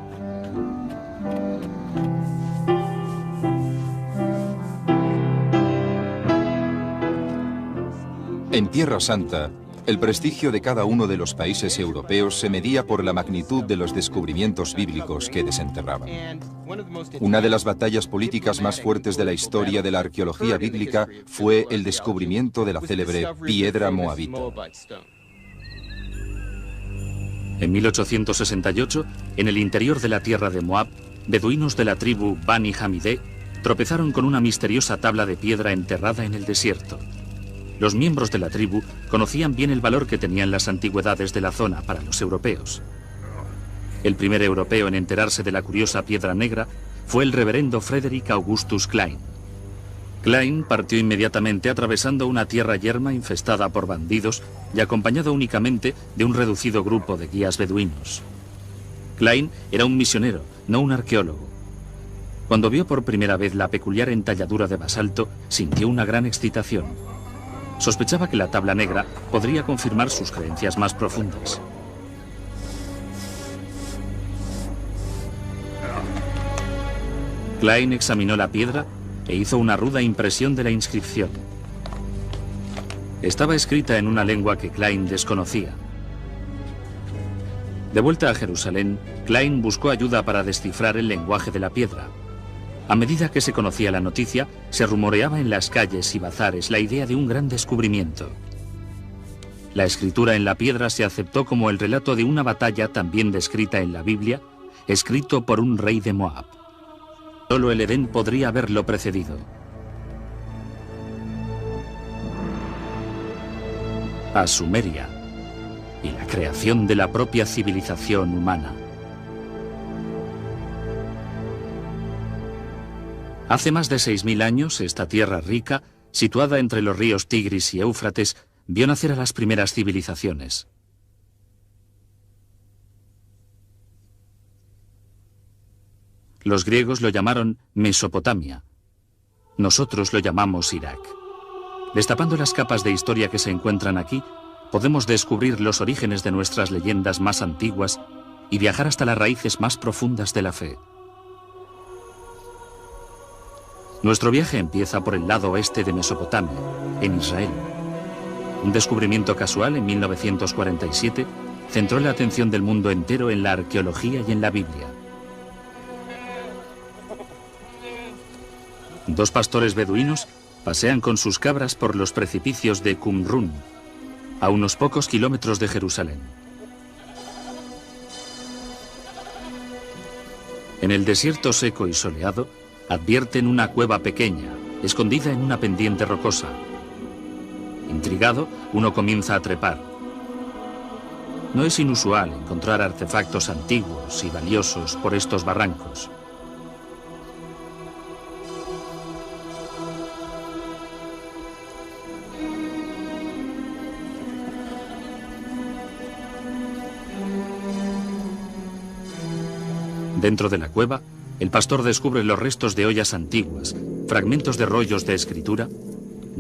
En Tierra Santa, el prestigio de cada uno de los países europeos se medía por la magnitud de los descubrimientos bíblicos que desenterraban. Una de las batallas políticas más fuertes de la historia de la arqueología bíblica fue el descubrimiento de la célebre piedra moabita. En 1868, en el interior de la tierra de Moab, beduinos de la tribu Bani Hamidé tropezaron con una misteriosa tabla de piedra enterrada en el desierto. Los miembros de la tribu conocían bien el valor que tenían las antigüedades de la zona para los europeos. El primer europeo en enterarse de la curiosa piedra negra fue el reverendo Frederick Augustus Klein. Klein partió inmediatamente atravesando una tierra yerma infestada por bandidos y acompañado únicamente de un reducido grupo de guías beduinos. Klein era un misionero, no un arqueólogo. Cuando vio por primera vez la peculiar entalladura de basalto, sintió una gran excitación. Sospechaba que la tabla negra podría confirmar sus creencias más profundas. Klein examinó la piedra e hizo una ruda impresión de la inscripción. Estaba escrita en una lengua que Klein desconocía. De vuelta a Jerusalén, Klein buscó ayuda para descifrar el lenguaje de la piedra. A medida que se conocía la noticia, se rumoreaba en las calles y bazares la idea de un gran descubrimiento. La escritura en la piedra se aceptó como el relato de una batalla también descrita en la Biblia, escrito por un rey de Moab. Solo el Edén podría haberlo precedido. A Sumeria y la creación de la propia civilización humana. Hace más de 6000 años, esta tierra rica, situada entre los ríos Tigris y Éufrates, vio nacer a las primeras civilizaciones. Los griegos lo llamaron Mesopotamia. Nosotros lo llamamos Irak. Destapando las capas de historia que se encuentran aquí, podemos descubrir los orígenes de nuestras leyendas más antiguas y viajar hasta las raíces más profundas de la fe. Nuestro viaje empieza por el lado oeste de Mesopotamia, en Israel. Un descubrimiento casual en 1947 centró la atención del mundo entero en la arqueología y en la Biblia. Dos pastores beduinos pasean con sus cabras por los precipicios de Qumrun, a unos pocos kilómetros de Jerusalén. En el desierto seco y soleado, advierten una cueva pequeña, escondida en una pendiente rocosa. Intrigado, uno comienza a trepar. No es inusual encontrar artefactos antiguos y valiosos por estos barrancos. Dentro de la cueva, el pastor descubre los restos de ollas antiguas, fragmentos de rollos de escritura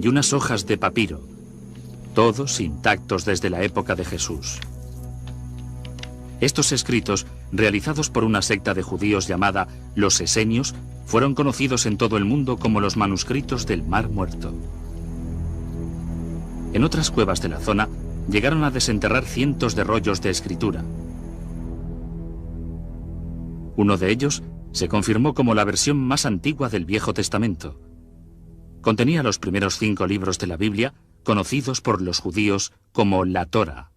y unas hojas de papiro, todos intactos desde la época de Jesús. Estos escritos, realizados por una secta de judíos llamada los Esenios, fueron conocidos en todo el mundo como los manuscritos del Mar Muerto. En otras cuevas de la zona, llegaron a desenterrar cientos de rollos de escritura. Uno de ellos se confirmó como la versión más antigua del Viejo Testamento. Contenía los primeros 5 libros de la Biblia, conocidos por los judíos como la Torá.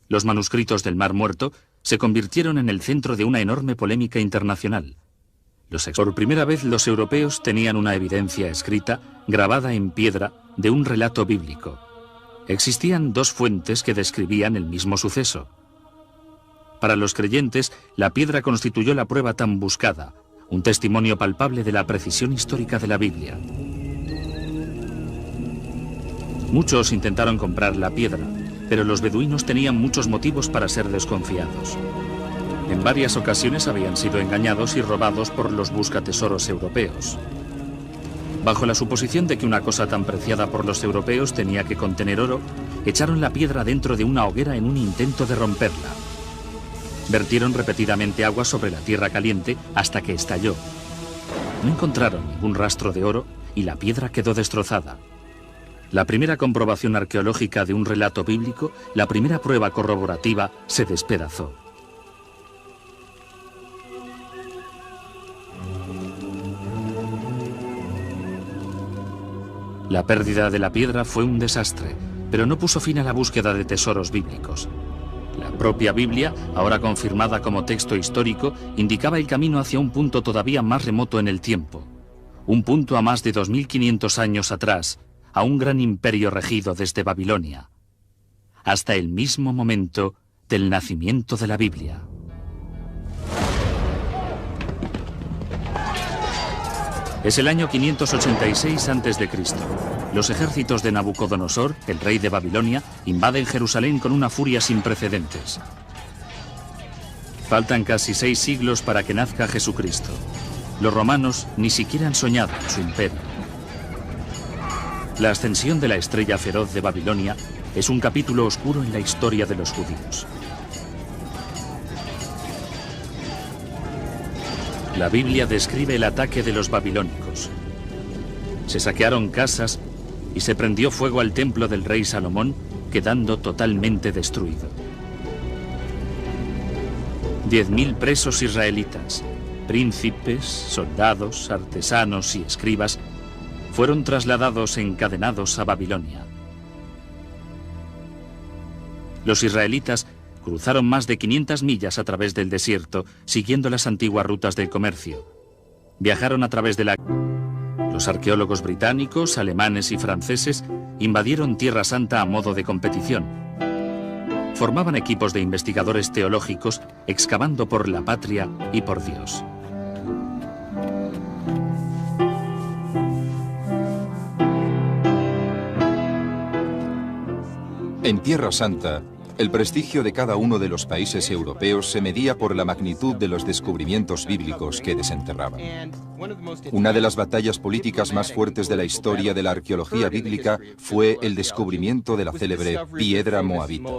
Los manuscritos del Mar Muerto se convirtieron en el centro de una enorme polémica internacional. Por primera vez los europeos tenían una evidencia escrita, grabada en piedra, de un relato bíblico. Existían 2 fuentes que describían el mismo suceso. Para los creyentes, la piedra constituyó la prueba tan buscada, un testimonio palpable de la precisión histórica de la Biblia. Muchos intentaron comprar la piedra, pero los beduinos tenían muchos motivos para ser desconfiados. En varias ocasiones habían sido engañados y robados por los buscatesoros europeos. Bajo la suposición de que una cosa tan preciada por los europeos tenía que contener oro, echaron la piedra dentro de una hoguera en un intento de romperla. Vertieron repetidamente agua sobre la tierra caliente hasta que estalló. No encontraron ningún rastro de oro y la piedra quedó destrozada. La primera comprobación arqueológica de un relato bíblico, la primera prueba corroborativa, se despedazó. La pérdida de la piedra fue un desastre, pero no puso fin a la búsqueda de tesoros bíblicos. La propia Biblia, ahora confirmada como texto histórico, indicaba el camino hacia un punto todavía más remoto en el tiempo. Un punto a más de 2500 años atrás, a un gran imperio regido desde Babilonia. Hasta el mismo momento del nacimiento de la Biblia. Es el año 586 a.C. Los ejércitos de Nabucodonosor, el rey de Babilonia, invaden Jerusalén con una furia sin precedentes. Faltan casi 6 siglos para que nazca Jesucristo. Los romanos ni siquiera han soñado en su imperio. La ascensión de la estrella feroz de Babilonia es un capítulo oscuro en la historia de los judíos. La Biblia describe el ataque de los babilónicos. Se saquearon casas y se prendió fuego al templo del rey Salomón, quedando totalmente destruido. 10.000 presos israelitas, príncipes, soldados, artesanos y escribas, fueron trasladados encadenados a Babilonia. Los israelitas cruzaron más de 500 millas a través del desierto, siguiendo las antiguas rutas del comercio. Viajaron a través de la... Los arqueólogos británicos, alemanes y franceses invadieron Tierra Santa a modo de competición. Formaban equipos de investigadores teológicos excavando por la patria y por Dios. En Tierra Santa, el prestigio de cada uno de los países europeos se medía por la magnitud de los descubrimientos bíblicos que desenterraban. Una de las batallas políticas más fuertes de la historia de la arqueología bíblica fue el descubrimiento de la célebre piedra moabita.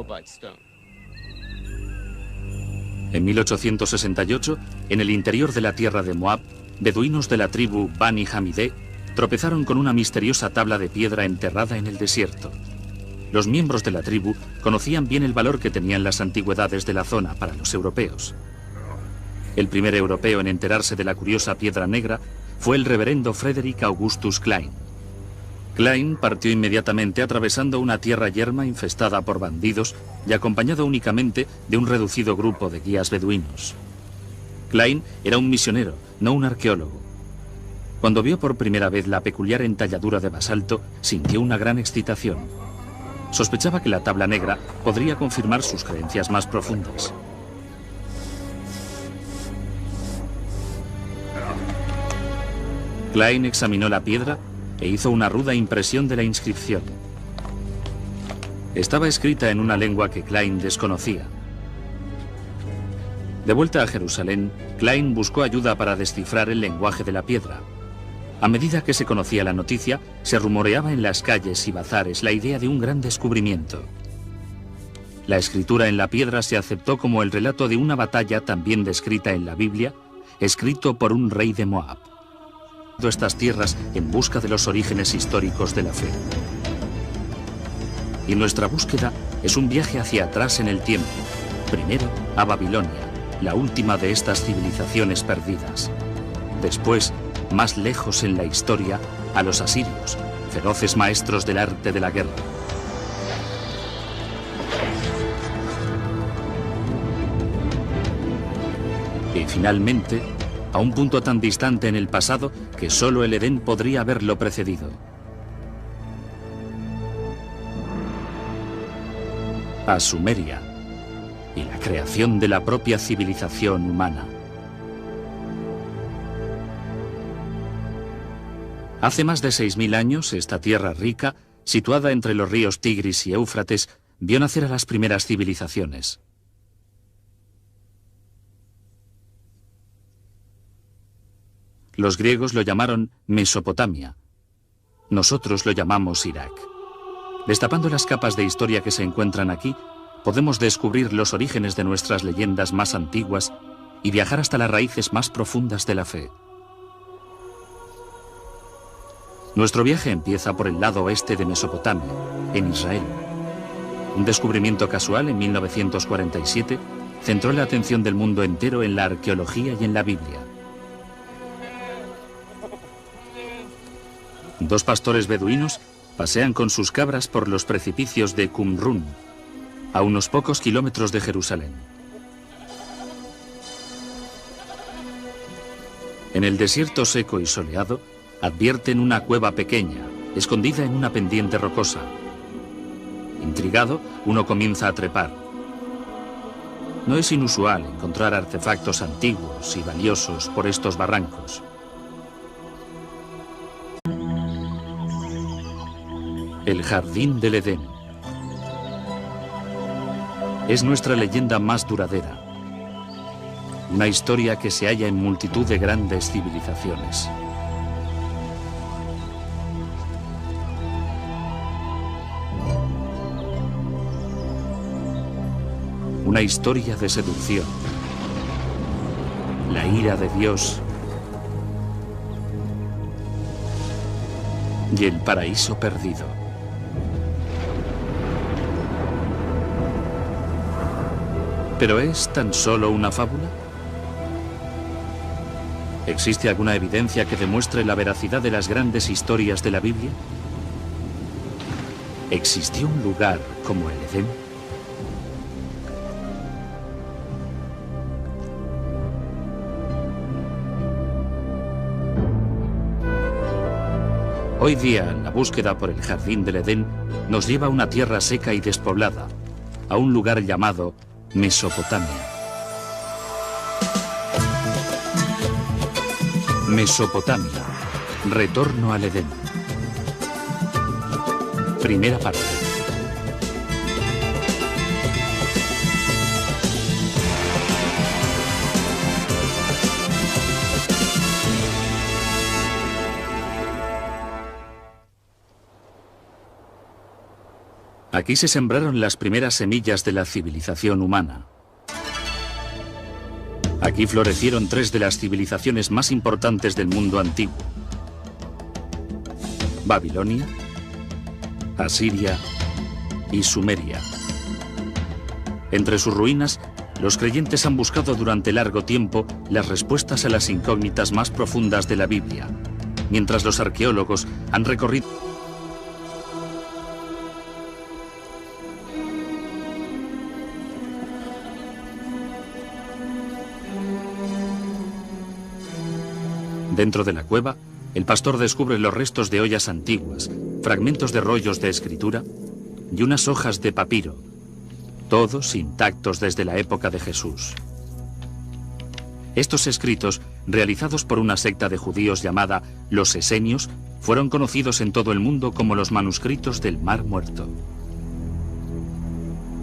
En 1868, en el interior de la tierra de Moab, beduinos de la tribu Bani Hamidé tropezaron con una misteriosa tabla de piedra enterrada en el desierto. Los miembros de la tribu conocían bien el valor que tenían las antigüedades de la zona para los europeos. El primer europeo en enterarse de la curiosa piedra negra fue el reverendo Frederick Augustus Klein. Klein partió inmediatamente atravesando una tierra yerma infestada por bandidos y acompañado únicamente de un reducido grupo de guías beduinos. Klein era un misionero, no un arqueólogo. Cuando vio por primera vez la peculiar entalladura de basalto, sintió una gran excitación. Sospechaba que la tabla negra podría confirmar sus creencias más profundas. Klein examinó la piedra e hizo una ruda impresión de la inscripción. Estaba escrita en una lengua que Klein desconocía. De vuelta a Jerusalén, Klein buscó ayuda para descifrar el lenguaje de la piedra. A medida que se conocía la noticia, se rumoreaba en las calles y bazares la idea de un gran descubrimiento. La escritura en la piedra se aceptó como el relato de una batalla también descrita en la Biblia, escrito por un rey de Moab. Estas tierras en busca de los orígenes históricos de la fe. Y nuestra búsqueda es un viaje hacia atrás en el tiempo, primero a Babilonia, la última de estas civilizaciones perdidas. Después, más lejos en la historia, a los asirios, feroces maestros del arte de la guerra. Y finalmente, a un punto tan distante en el pasado que solo el Edén podría haberlo precedido. A Sumeria y la creación de la propia civilización humana. Hace más de 6.000 años, esta tierra rica, situada entre los ríos Tigris y Éufrates, vio nacer a las primeras civilizaciones. Los griegos lo llamaron Mesopotamia. Nosotros lo llamamos Irak. Destapando las capas de historia que se encuentran aquí, podemos descubrir los orígenes de nuestras leyendas más antiguas y viajar hasta las raíces más profundas de la fe. Nuestro viaje empieza por el lado oeste de Mesopotamia, en Israel. Un descubrimiento casual en 1947 centró la atención del mundo entero en la arqueología y en la Biblia. Dos pastores beduinos pasean con sus cabras por los precipicios de Qumrun, a unos pocos kilómetros de Jerusalén. En el desierto seco y soleado, advierten una cueva pequeña, escondida en una pendiente rocosa. Intrigado, uno comienza a trepar. No es inusual encontrar artefactos antiguos y valiosos por estos barrancos. El Jardín del Edén. Es nuestra leyenda más duradera. Una historia que se halla en multitud de grandes civilizaciones. Una historia de seducción. La ira de Dios y el paraíso perdido. ¿Pero es tan solo una fábula? ¿Existe alguna evidencia que demuestre la veracidad de las grandes historias de la Biblia? ¿Existió un lugar como el Edén? Hoy día, la búsqueda por el Jardín del Edén nos lleva a una tierra seca y despoblada, a un lugar llamado Mesopotamia. Mesopotamia, retorno al Edén. Primera parte. Aquí se sembraron las primeras semillas de la civilización humana. Aquí florecieron tres de las civilizaciones más importantes del mundo antiguo: Babilonia, Asiria y Sumeria. Entre sus ruinas, los creyentes han buscado durante largo tiempo las respuestas a las incógnitas más profundas de la Biblia, mientras los arqueólogos han recorrido Dentro de la cueva, el pastor descubre los restos de ollas antiguas, fragmentos de rollos de escritura y unas hojas de papiro, todos intactos desde la época de Jesús. Estos escritos, realizados por una secta de judíos llamada los Esenios, fueron conocidos en todo el mundo como los manuscritos del Mar Muerto.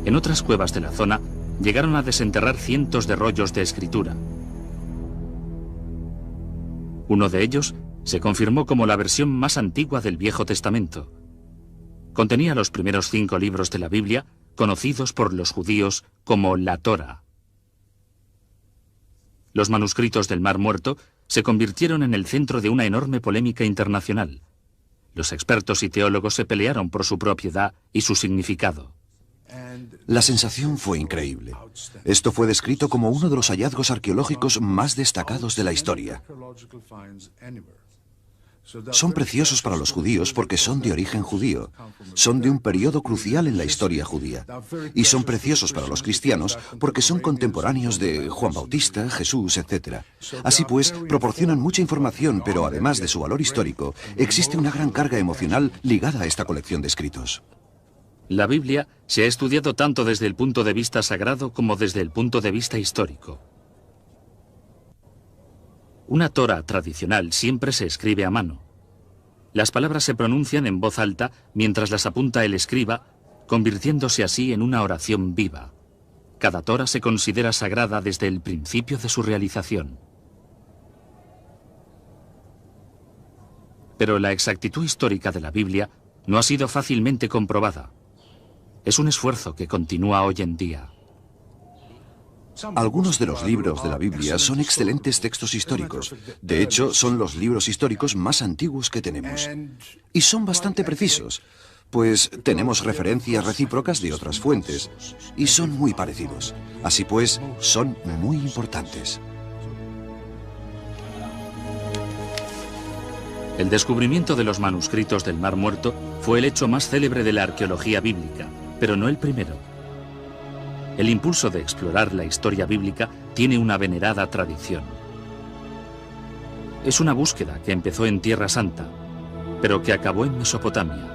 En otras cuevas de la zona, llegaron a desenterrar cientos de rollos de escritura. Uno de ellos se confirmó como la versión más antigua del Viejo Testamento. Contenía los primeros 5 libros de la Biblia, conocidos por los judíos como la Torá. Los manuscritos del Mar Muerto se convirtieron en el centro de una enorme polémica internacional. Los expertos y teólogos se pelearon por su propiedad y su significado. La sensación fue increíble. Esto fue descrito como uno de los hallazgos arqueológicos más destacados de la historia. Son preciosos para los judíos porque son de origen judío. Son de un periodo crucial en la historia judía. Y son preciosos para los cristianos porque son contemporáneos de Juan Bautista, Jesús, etc. Así pues, proporcionan mucha información, pero además de su valor histórico, existe una gran carga emocional ligada a esta colección de escritos. La Biblia se ha estudiado tanto desde el punto de vista sagrado como desde el punto de vista histórico. Una Torá tradicional siempre se escribe a mano. Las palabras se pronuncian en voz alta mientras las apunta el escriba, convirtiéndose así en una oración viva. Cada Torá se considera sagrada desde el principio de su realización. Pero la exactitud histórica de la Biblia no ha sido fácilmente comprobada. Es un esfuerzo que continúa hoy en día. Algunos de los libros de la Biblia son excelentes textos históricos. De hecho, son los libros históricos más antiguos que tenemos. Y son bastante precisos, pues tenemos referencias recíprocas de otras fuentes. Y son muy parecidos. Así pues, son muy importantes. El descubrimiento de los manuscritos del Mar Muerto fue el hecho más célebre de la arqueología bíblica, pero no el primero. El impulso de explorar la historia bíblica tiene una venerada tradición. Es una búsqueda que empezó en Tierra Santa, pero que acabó en Mesopotamia.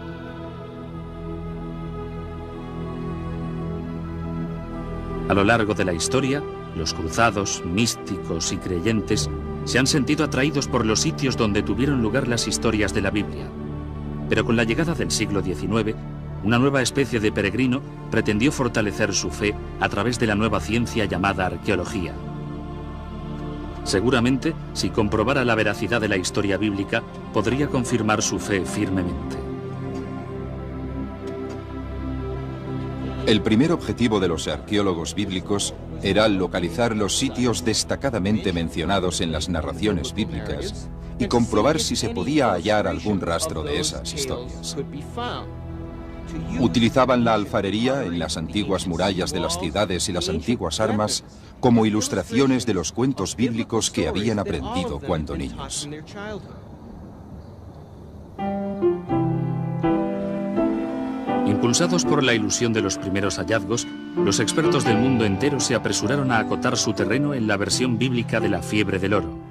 A lo largo de la historia, los cruzados, místicos y creyentes se han sentido atraídos por los sitios donde tuvieron lugar las historias de la Biblia. Pero con la llegada del siglo XIX, una nueva especie de peregrino pretendió fortalecer su fe a través de la nueva ciencia llamada arqueología. Seguramente, si comprobara la veracidad de la historia bíblica, podría confirmar su fe firmemente. El primer objetivo de los arqueólogos bíblicos era localizar los sitios destacadamente mencionados en las narraciones bíblicas y comprobar si se podía hallar algún rastro de esas historias. Utilizaban la alfarería en las antiguas murallas de las ciudades y las antiguas armas como ilustraciones de los cuentos bíblicos que habían aprendido cuando niños. Impulsados por la ilusión de los primeros hallazgos, los expertos del mundo entero se apresuraron a acotar su terreno en la versión bíblica de la fiebre del oro.